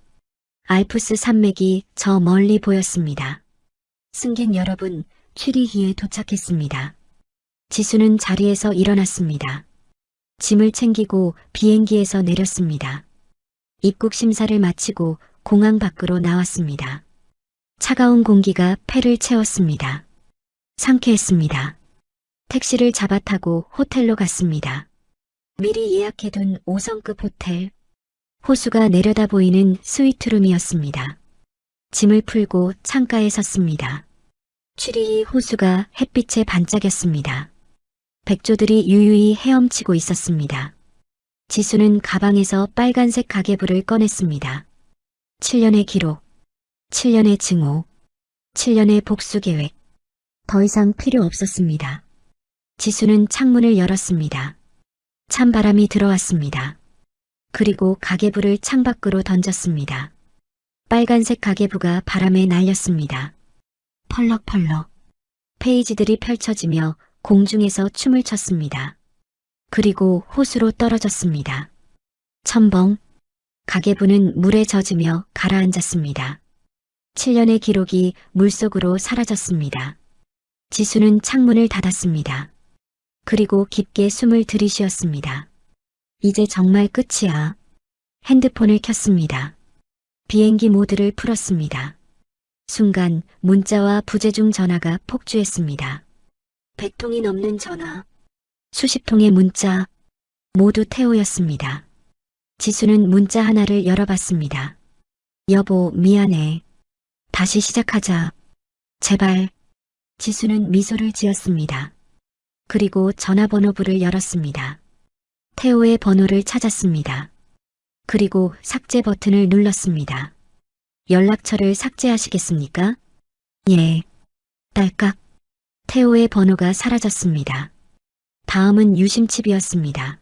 알프스 산맥이 저 멀리 보였습니다. 승객 여러분, 취리히에 도착했습니다. 지수는 자리에서 일어났습니다. 짐을 챙기고 비행기에서 내렸습니다. 입국 심사를 마치고 공항 밖으로 나왔습니다. 차가운 공기가 폐를 채웠습니다. 상쾌했습니다. 택시를 잡아 타고 호텔로 갔습니다. 미리 예약해둔 5성급 호텔. 호수가 내려다 보이는 스위트룸이었습니다. 짐을 풀고 창가에 섰습니다. 취리히 호수가 햇빛에 반짝였습니다. 백조들이 유유히 헤엄치고 있었습니다. 지수는 가방에서 빨간색 가계부를 꺼냈습니다. 7년의 기록, 7년의 증오, 7년의 복수 계획. 더 이상 필요 없었습니다. 지수는 창문을 열었습니다. 찬바람이 들어왔습니다. 그리고 가계부를 창밖으로 던졌습니다. 빨간색 가계부가 바람에 날렸습니다. 펄럭펄럭. 페이지들이 펼쳐지며 공중에서 춤을 췄습니다. 그리고 호수로 떨어졌습니다. 첨벙. 가계부는 물에 젖으며 가라앉았습니다. 7년의 기록이 물속으로 사라졌습니다. 지수는 창문을 닫았습니다. 그리고 깊게 숨을 들이쉬었습니다. 이제 정말 끝이야. 핸드폰을 켰습니다. 비행기 모드를 풀었습니다. 순간 문자와 부재중 전화가 폭주했습니다. 100통이 넘는 전화, 수십 통의 문자, 모두 태호였습니다. 지수는 문자 하나를 열어봤습니다. 여보, 미안해. 다시 시작하자. 제발. 지수는 미소를 지었습니다. 그리고 전화번호부를 열었습니다. 태호의 번호를 찾았습니다. 그리고 삭제 버튼을 눌렀습니다. 연락처를 삭제하시겠습니까? 예. 딸깍. 태호의 번호가 사라졌습니다. 다음은 유심칩이었습니다.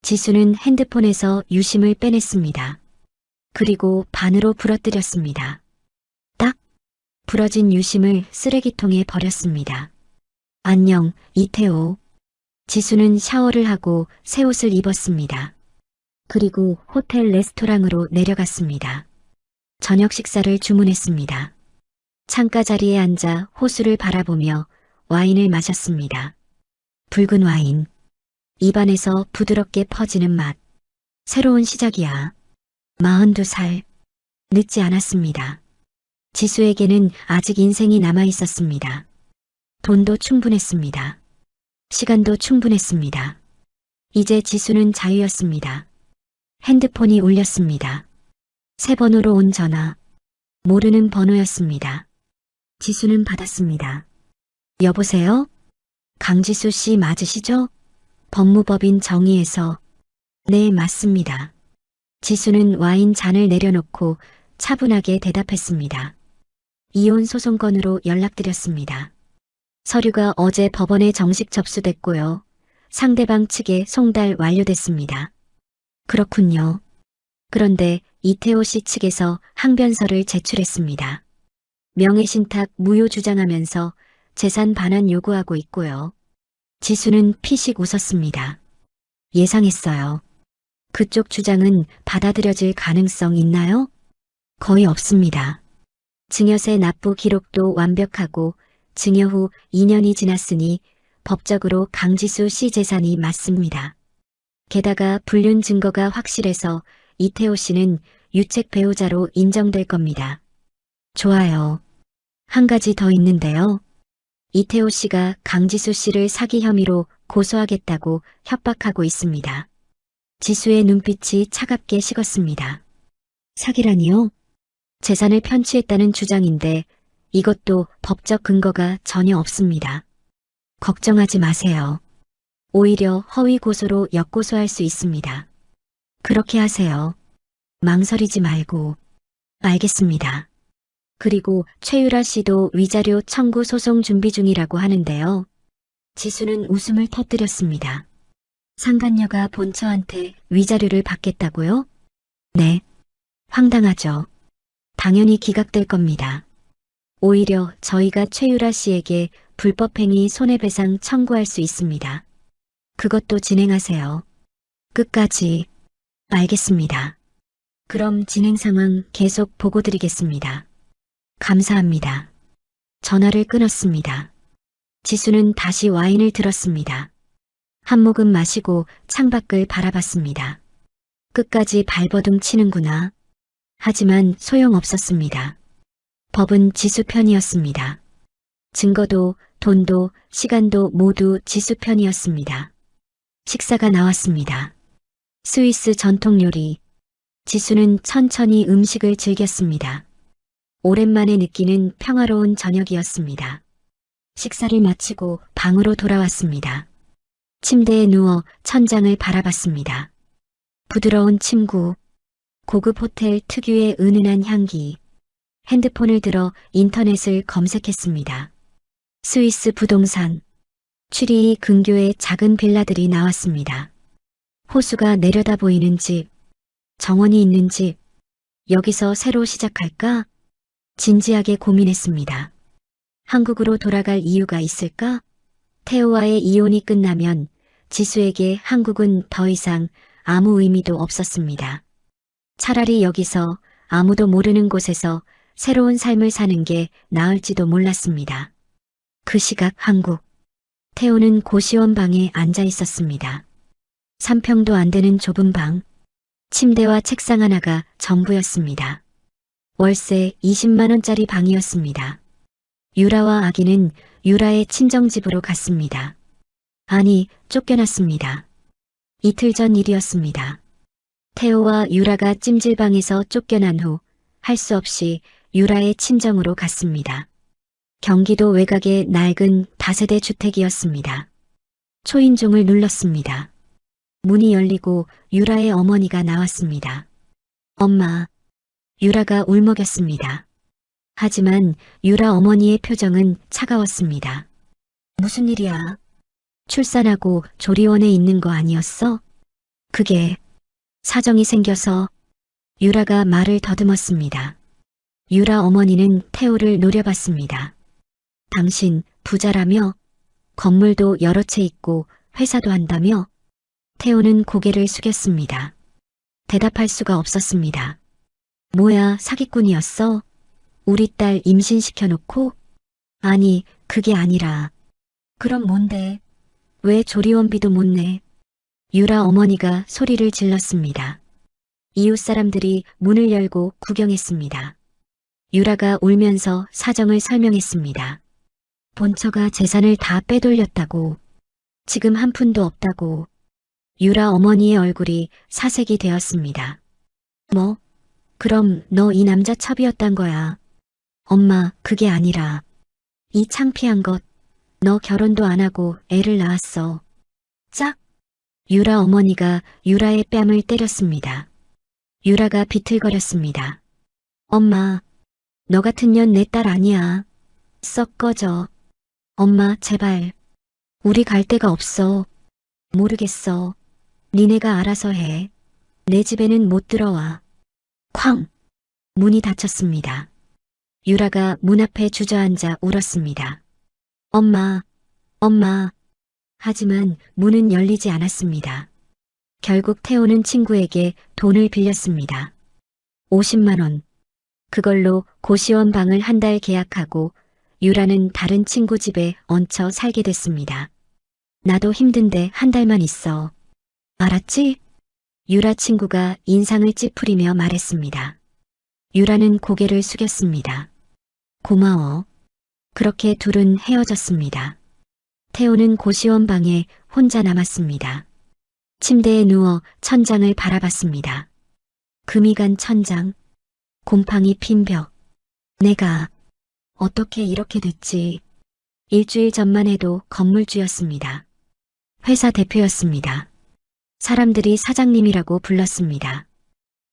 지수는 핸드폰에서 유심을 빼냈습니다. 그리고 반으로 부러뜨렸습니다. 딱! 부러진 유심을 쓰레기통에 버렸습니다. 안녕, 이태호. 지수는 샤워를 하고 새 옷을 입었습니다. 그리고 호텔 레스토랑으로 내려갔습니다. 저녁 식사를 주문했습니다. 창가 자리에 앉아 호수를 바라보며 와인을 마셨습니다. 붉은 와인. 입안에서 부드럽게 퍼지는 맛. 새로운 시작이야. 42살. 늦지 않았습니다. 지수에게는 아직 인생이 남아 있었습니다. 돈도 충분했습니다. 시간도 충분했습니다. 이제 지수는 자유였습니다. 핸드폰이 울렸습니다. 새 번호로 온 전화. 모르는 번호였습니다. 지수는 받았습니다. 여보세요? 강지수 씨 맞으시죠? 법무법인 정의에서. 네, 맞습니다. 지수는 와인 잔을 내려놓고 차분하게 대답했습니다. 이혼 소송 건으로 연락드렸습니다. 서류가 어제 법원에 정식 접수됐고요. 상대방 측에 송달 완료됐습니다. 그렇군요. 그런데 이태호 씨 측에서 항변서를 제출했습니다. 명예신탁 무효 주장하면서 재산 반환 요구하고 있고요. 지수는 피식 웃었습니다. 예상했어요. 그쪽 주장은 받아들여질 가능성 있나요? 거의 없습니다. 증여세 납부 기록도 완벽하고 증여 후 2년이 지났으니 법적으로 강지수 씨 재산이 맞습니다. 게다가 불륜 증거가 확실해서 이태호 씨는 유책 배우자로 인정될 겁니다. 좋아요. 한 가지 더 있는데요. 이태호 씨가 강지수 씨를 사기 혐의로 고소하겠다고 협박하고 있습니다. 지수의 눈빛이 차갑게 식었습니다. 사기라니요? 재산을 편취했다는 주장인데 이것도 법적 근거가 전혀 없습니다. 걱정하지 마세요. 오히려 허위 고소로 역고소할 수 있습니다. 그렇게 하세요. 망설이지 말고. 알겠습니다. 그리고 최유라 씨도 위자료 청구 소송 준비 중이라고 하는데요. 지수는 웃음을 터뜨렸습니다. 상간녀가 본처한테 위자료를 받겠다고요? 네. 황당하죠. 당연히 기각될 겁니다. 오히려 저희가 최유라 씨에게 불법행위 손해배상 청구할 수 있습니다. 그것도 진행하세요. 끝까지. 알겠습니다. 그럼 진행 상황 계속 보고 드리겠습니다. 감사합니다. 전화를 끊었습니다. 지수는 다시 와인을 들었습니다. 한 모금 마시고 창밖을 바라봤습니다. 끝까지 발버둥 치는구나. 하지만 소용없었습니다. 법은 지수 편이었습니다. 증거도 돈도 시간도 모두 지수 편이었습니다. 식사가 나왔습니다. 스위스 전통 요리. 지수는 천천히 음식을 즐겼습니다. 오랜만에 느끼는 평화로운 저녁이었습니다. 식사를 마치고 방으로 돌아왔습니다. 침대에 누워 천장을 바라봤습니다. 부드러운 침구, 고급 호텔 특유의 은은한 향기. 핸드폰을 들어 인터넷을 검색했습니다. 스위스 부동산, 취리히 근교의 작은 빌라들이 나왔습니다. 호수가 내려다 보이는 집, 정원이 있는 집, 여기서 새로 시작할까? 진지하게 고민했습니다. 한국으로 돌아갈 이유가 있을까? 태호와의 이혼이 끝나면 지수에게 한국은 더 이상 아무 의미도 없었습니다. 차라리 여기서 아무도 모르는 곳에서 새로운 삶을 사는 게 나을지도 몰랐습니다. 그 시각 한국. 태호는 고시원 방에 앉아 있었습니다. 3평도 안 되는 좁은 방. 침대와 책상 하나가 전부였습니다. 월세 20만 원짜리 방이었습니다. 유라와 아기는 유라의 친정집으로 갔습니다. 아니, 쫓겨났습니다. 이틀 전 일이었습니다. 태호와 유라가 찜질방에서 쫓겨난 후 할 수 없이 유라의 친정으로 갔습니다. 경기도 외곽의 낡은 다세대 주택이었습니다. 초인종을 눌렀습니다. 문이 열리고 유라의 어머니가 나왔습니다. 엄마. 유라가 울먹였습니다. 하지만 유라 어머니의 표정은 차가웠습니다. 무슨 일이야? 출산하고 조리원에 있는 거 아니었어? 그게 사정이 생겨서. 유라가 말을 더듬었습니다. 유라 어머니는 태호를 노려봤습니다. 당신 부자라며? 건물도 여러 채 있고 회사도 한다며? 태호는 고개를 숙였습니다. 대답할 수가 없었습니다. 뭐야, 사기꾼이었어? 우리 딸 임신시켜놓고? 아니, 그게 아니라. 그럼 뭔데? 왜 조리원비도 못 내? 유라 어머니가 소리를 질렀습니다. 이웃 사람들이 문을 열고 구경했습니다. 유라가 울면서 사정을 설명했습니다. 본처가 재산을 다 빼돌렸다고. 지금 한 푼도 없다고. 유라 어머니의 얼굴이 사색이 되었습니다. 뭐? 그럼 너 이 남자 첩이었단 거야. 엄마, 그게 아니라. 이 창피한 것. 너 결혼도 안 하고 애를 낳았어. 짝! 유라 어머니가 유라의 뺨을 때렸습니다. 유라가 비틀거렸습니다. 엄마, 너 같은 년 내 딸 아니야. 썩 꺼져. 엄마, 제발. 우리 갈 데가 없어. 모르겠어. 니네가 알아서 해. 내 집에는 못 들어와. 쾅! 문이 닫혔습니다. 유라가 문 앞에 주저앉아 울었습니다. 엄마, 엄마. 하지만 문은 열리지 않았습니다. 결국 태호는 친구에게 돈을 빌렸습니다. 50만 원. 그걸로 고시원 방을 한 달 계약하고 유라는 다른 친구 집에 얹혀 살게 됐습니다. 나도 힘든데 한 달만 있어. 알았지? 유라 친구가 인상을 찌푸리며 말했습니다. 유라는 고개를 숙였습니다. 고마워. 그렇게 둘은 헤어졌습니다. 태호는 고시원 방에 혼자 남았습니다. 침대에 누워 천장을 바라봤습니다. 금이 간 천장, 곰팡이 핀 벽. 내가 어떻게 이렇게 됐지? 일주일 전만 해도 건물주였습니다. 회사 대표였습니다. 사람들이 사장님이라고 불렀습니다.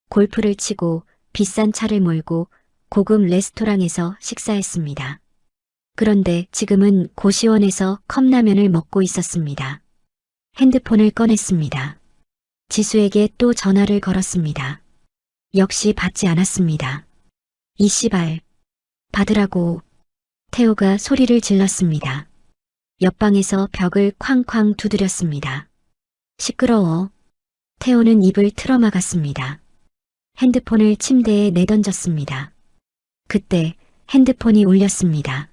골프를 치고 비싼 차를 몰고 고급 레스토랑에서 식사했습니다. 그런데 지금은 고시원에서 컵라면을 먹고 있었습니다. 핸드폰을 꺼냈습니다. 지수에게 또 전화를 걸었습니다. 역시 받지 않았습니다. 이 씨발. 받으라고. 태호가 소리를 질렀습니다. 옆방에서 벽을 쾅쾅 두드렸습니다. 시끄러워. 태호는 입을 틀어막았습니다. 핸드폰을 침대에 내던졌습니다. 그때 핸드폰이 울렸습니다.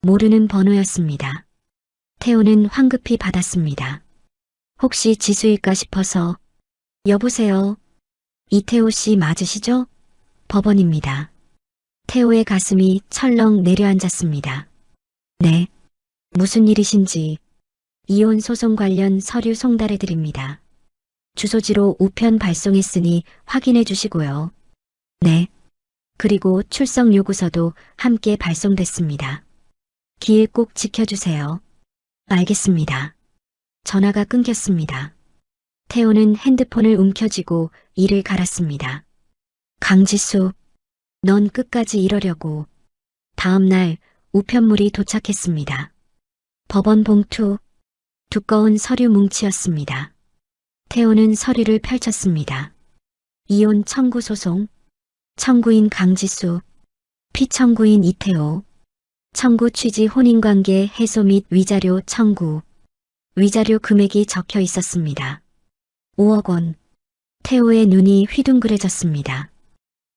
모르는 번호였습니다. 태호는 황급히 받았습니다. 혹시 지수일까 싶어서. 여보세요. 이태호 씨 맞으시죠? 법원입니다. 태호의 가슴이 철렁 내려앉았습니다. 네. 무슨 일이신지. 이혼 소송 관련 서류 송달해 드립니다. 주소지로 우편 발송했으니 확인해 주시고요. 네. 그리고 출석 요구서도 함께 발송됐습니다. 기일 꼭 지켜주세요. 알겠습니다. 전화가 끊겼습니다. 태호는 핸드폰을 움켜쥐고 이를 갈았습니다. 강지수, 넌 끝까지 이러려고. 다음 날 우편물이 도착했습니다. 법원 봉투, 두꺼운 서류 뭉치였습니다. 태호는 서류를 펼쳤습니다. 이혼 청구 소송, 청구인 강지수, 피청구인 이태호, 청구 취지 혼인관계 해소 및 위자료 청구, 위자료 금액이 적혀 있었습니다. 5억 원. 태호의 눈이 휘둥그레졌습니다.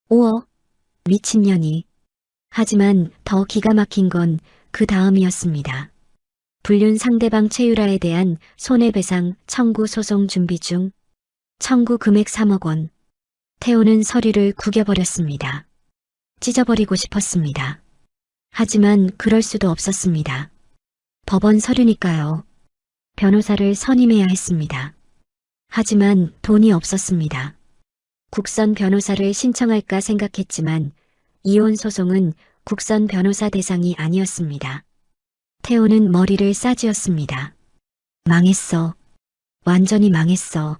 5억? 미친년이. 하지만 더 기가 막힌 건 그 다음이었습니다. 불륜 상대방 최유라에 대한 손해배상 청구 소송 준비 중. 청구 금액 3억 원. 태호는 서류를 구겨버렸습니다. 찢어버리고 싶었습니다. 하지만 그럴 수도 없었습니다. 법원 서류니까요. 변호사를 선임해야 했습니다. 하지만 돈이 없었습니다. 국선 변호사를 신청할까 생각했지만 이혼 소송은 국선 변호사 대상이 아니었습니다. 태호는 머리를 싸쥐었습니다. 망했어. 완전히 망했어.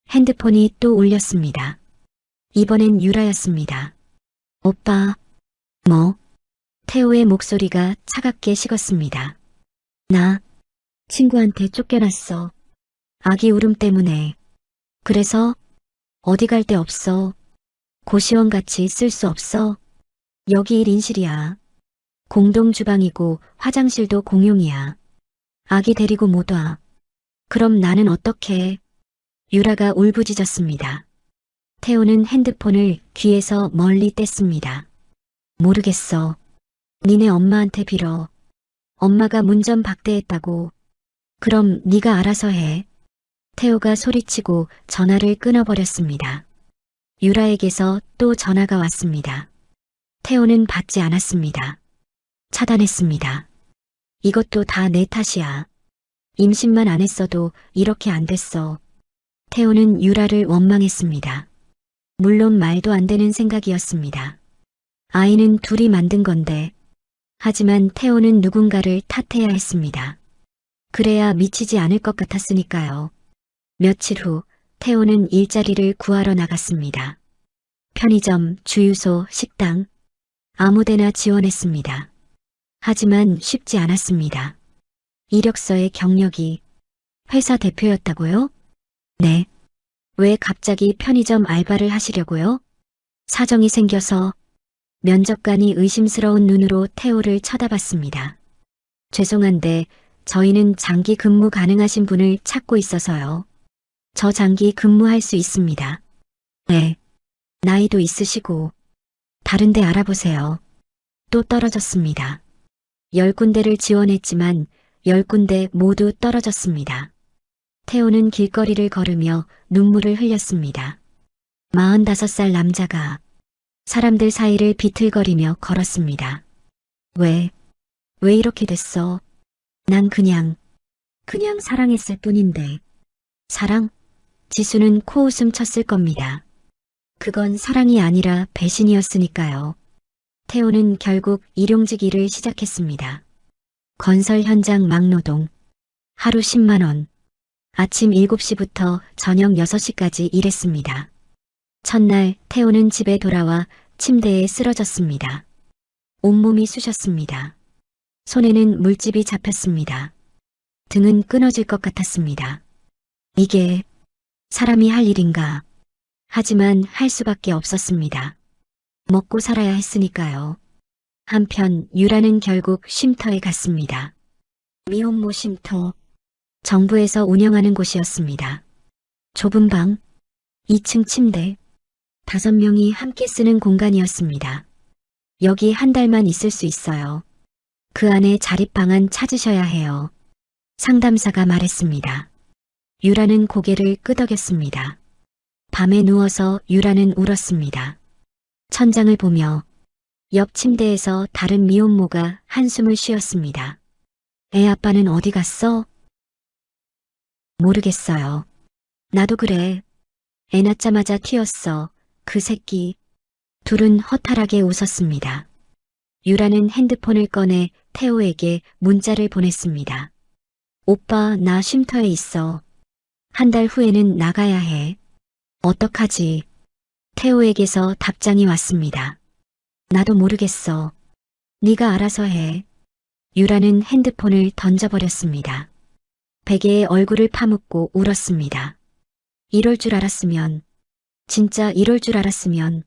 핸드폰이 또 울렸습니다. 이번엔 유라였습니다. 오빠. 뭐? 태호의 목소리가 차갑게 식었습니다. 나 친구한테 쫓겨났어. 아기 울음 때문에. 그래서 어디 갈 데 없어. 고시원 같이 쓸 수 없어. 여기 1인실이야. 공동 주방이고 화장실도 공용이야. 아기 데리고 못 와. 그럼 나는 어떡해? 유라가 울부짖었습니다. 태호는 핸드폰을 귀에서 멀리 뗐습니다. 모르겠어. 니네 엄마한테 빌어. 엄마가 문전 박대했다고. 그럼 네가 알아서 해. 태호가 소리치고 전화를 끊어버렸습니다. 유라에게서 또 전화가 왔습니다. 태호는 받지 않았습니다. 차단했습니다. 이것도 다 내 탓이야. 임신만 안 했어도 이렇게 안 됐어. 태호는 유라를 원망했습니다. 물론 말도 안 되는 생각이었습니다. 아이는 둘이 만든 건데. 하지만 태호는 누군가를 탓해야 했습니다. 그래야 미치지 않을 것 같았으니까요. 며칠 후 태호는 일자리를 구하러 나갔습니다. 편의점, 주유소, 식당, 아무데나 지원했습니다. 하지만 쉽지 않았습니다. 이력서의 경력이 회사 대표였다고요? 네. 왜 갑자기 편의점 알바를 하시려고요? 사정이 생겨서. 면접관이 의심스러운 눈으로 태호를 쳐다봤습니다. 죄송한데 저희는 장기 근무 가능하신 분을 찾고 있어서요. 저 장기 근무할 수 있습니다. 네. 나이도 있으시고. 다른 데 알아보세요. 또 떨어졌습니다. 10군데를 지원했지만 10군데 모두 떨어졌습니다. 태호는 길거리를 걸으며 눈물을 흘렸습니다. 45살 남자가 사람들 사이를 비틀거리며 걸었습니다. 왜 이렇게 됐어? 난 그냥 사랑했을 뿐인데. 사랑? 지수는 코웃음 쳤을 겁니다. 그건 사랑이 아니라 배신이었으니까요. 태호는 결국 일용직 일을 시작했습니다. 건설 현장 막노동. 하루 10만 원. 아침 7시부터 저녁 6시까지 일했습니다. 첫날 태호는 집에 돌아와 침대에 쓰러졌습니다. 온몸이 쑤셨습니다. 손에는 물집이 잡혔습니다. 등은 끊어질 것 같았습니다. 이게 사람이 할 일인가? 하지만 할 수밖에 없었습니다. 먹고 살아야 했으니까요. 한편 유라는 결국 쉼터에 갔습니다. 미혼모 쉼터. 정부에서 운영하는 곳이었습니다. 좁은 방, 2층 침대, 5명이 함께 쓰는 공간이었습니다. 여기 한 달만 있을 수 있어요. 그 안에 자립방안 찾으셔야 해요. 상담사가 말했습니다. 유라는 고개를 끄덕였습니다. 밤에 누워서 유라는 울었습니다. 천장을 보며 옆 침대에서 다른 미혼모가 한숨을 쉬었습니다. 애 아빠는 어디 갔어? 모르겠어요. 나도 그래. 애 낳자마자 튀었어. 그 새끼. 둘은 허탈하게 웃었습니다. 유라는 핸드폰을 꺼내 태호에게 문자를 보냈습니다. 오빠, 나 쉼터에 있어. 한 달 후에는 나가야 해. 어떡하지? 태호에게서 답장이 왔습니다. 나도 모르겠어. 네가 알아서 해. 유라는 핸드폰을 던져버렸습니다. 베개에 얼굴을 파묻고 울었습니다. 이럴 줄 알았으면, 진짜 이럴 줄 알았으면.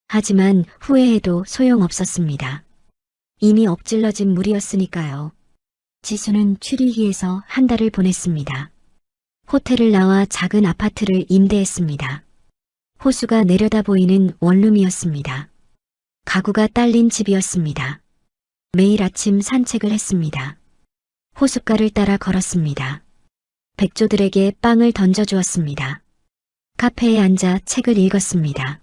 하지만 후회해도 소용없었습니다. 이미 엎질러진 물이었으니까요. 지수는 취리히에서 한 달을 보냈습니다. 호텔을 나와 작은 아파트를 임대했습니다. 호수가 내려다 보이는 원룸이었습니다. 가구가 딸린 집이었습니다. 매일 아침 산책을 했습니다. 호숫가를 따라 걸었습니다. 백조들에게 빵을 던져주었습니다. 카페에 앉아 책을 읽었습니다.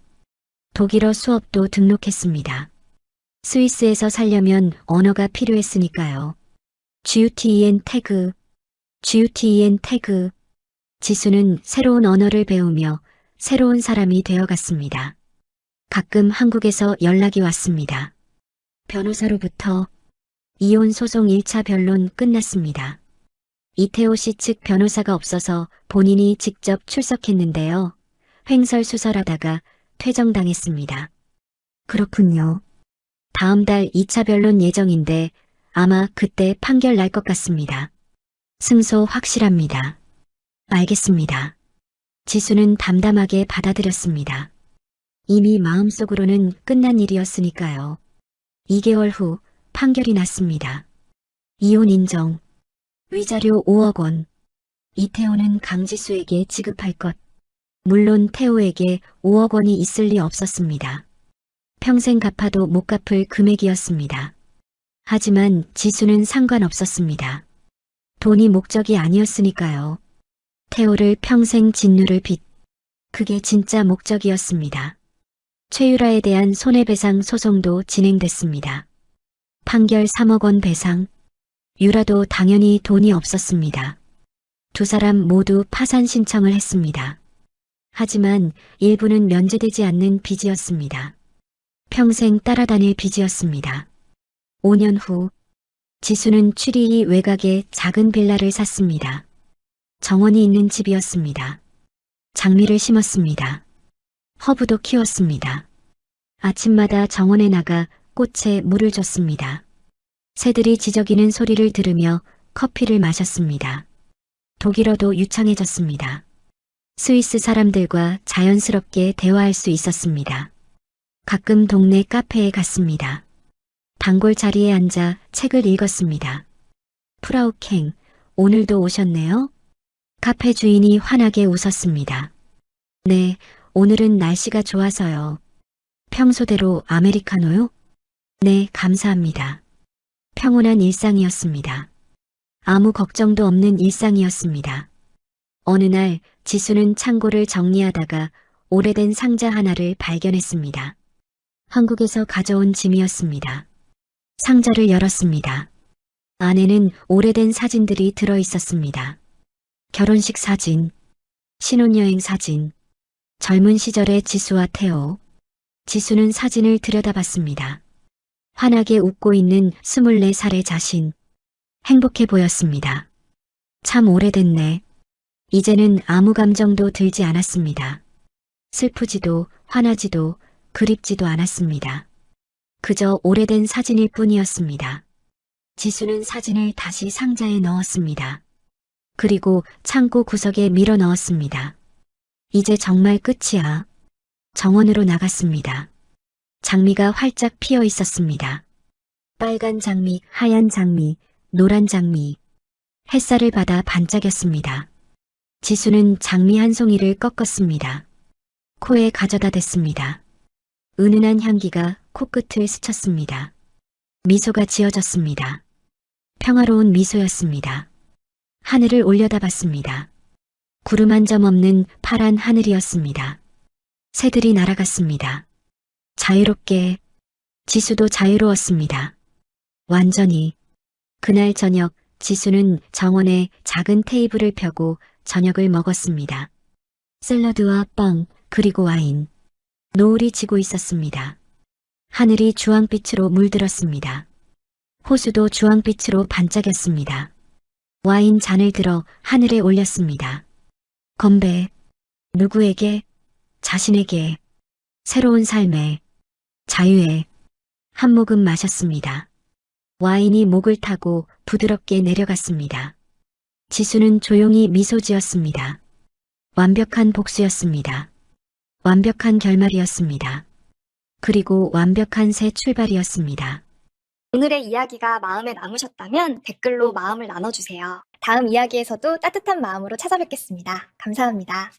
독일어 수업도 등록했습니다. 스위스에서 살려면 언어가 필요했으니까요. GUTEN 태그, GUTEN 태그. 지수는 새로운 언어를 배우며 새로운 사람이 되어갔습니다. 가끔 한국에서 연락이 왔습니다. 변호사로부터 이혼 소송 1차 변론 끝났습니다. 이태호 씨 측 변호사가 없어서 본인이 직접 출석했는데요. 횡설수설하다가 퇴정당했습니다. 그렇군요. 다음 달 2차 변론 예정인데 아마 그때 판결 날 것 같습니다. 승소 확실합니다. 알겠습니다. 지수는 담담하게 받아들였습니다. 이미 마음속으로는 끝난 일이었으니까요. 2개월 후 판결이 났습니다. 이혼 인정. 위자료 5억 원. 이태호는 강지수에게 지급할 것. 물론 태호에게 5억 원이 있을 리 없었습니다. 평생 갚아도 못 갚을 금액이었습니다. 하지만 지수는 상관없었습니다. 돈이 목적이 아니었으니까요. 태호를 평생 짓누를 빚. 그게 진짜 목적이었습니다. 최유라에 대한 손해배상 소송도 진행됐습니다. 판결 3억 원 배상. 유라도 당연히 돈이 없었습니다. 두 사람 모두 파산 신청을 했습니다. 하지만 일부는 면제되지 않는 빚이었습니다. 평생 따라다닐 빚이었습니다. 5년 후, 지수는 취리히 외곽에 작은 빌라를 샀습니다. 정원이 있는 집이었습니다. 장미를 심었습니다. 허브도 키웠습니다. 아침마다 정원에 나가 꽃에 물을 줬습니다. 새들이 지저귀는 소리를 들으며 커피를 마셨습니다. 독일어도 유창해졌습니다. 스위스 사람들과 자연스럽게 대화할 수 있었습니다. 가끔 동네 카페에 갔습니다. 단골 자리에 앉아 책을 읽었습니다. 프라우캥, 오늘도 오셨네요? 카페 주인이 환하게 웃었습니다. 네, 오늘은 날씨가 좋아서요. 평소대로 아메리카노요? 네, 감사합니다. 평온한 일상이었습니다. 아무 걱정도 없는 일상이었습니다. 어느 날 지수는 창고를 정리하다가 오래된 상자 하나를 발견했습니다. 한국에서 가져온 짐이었습니다. 상자를 열었습니다. 안에는 오래된 사진들이 들어 있었습니다. 결혼식 사진, 신혼여행 사진, 젊은 시절의 지수와 태호. 지수는 사진을 들여다봤습니다. 환하게 웃고 있는 24살의 자신. 행복해 보였습니다. 참 오래됐네. 이제는 아무 감정도 들지 않았습니다. 슬프지도 화나지도 그립지도 않았습니다. 그저 오래된 사진일 뿐이었습니다. 지수는 사진을 다시 상자에 넣었습니다. 그리고 창고 구석에 밀어 넣었습니다. 이제 정말 끝이야. 정원으로 나갔습니다. 장미가 활짝 피어 있었습니다. 빨간 장미, 하얀 장미, 노란 장미. 햇살을 받아 반짝였습니다. 지수는 장미 한 송이를 꺾었습니다. 코에 가져다 댔습니다. 은은한 향기가 코끝을 스쳤습니다. 미소가 지어졌습니다. 평화로운 미소였습니다. 하늘을 올려다봤습니다. 구름 한 점 없는 파란 하늘이었습니다. 새들이 날아갔습니다. 자유롭게, 지수도 자유로웠습니다. 완전히. 그날 저녁 지수는 정원에 작은 테이블을 펴고 저녁을 먹었습니다. 샐러드와 빵, 그리고 와인. 노을이 지고 있었습니다. 하늘이 주황빛으로 물들었습니다. 호수도 주황빛으로 반짝였습니다. 와인 잔을 들어 하늘에 올렸습니다. 건배. 누구에게? 자신에게. 새로운 삶에. 자유에. 한 모금 마셨습니다. 와인이 목을 타고 부드럽게 내려갔습니다. 지수는 조용히 미소 지었습니다. 완벽한 복수였습니다. 완벽한 결말이었습니다. 그리고 완벽한 새 출발이었습니다. 오늘의 이야기가 마음에 남으셨다면 댓글로 마음을 나눠주세요. 다음 이야기에서도 따뜻한 마음으로 찾아뵙겠습니다. 감사합니다.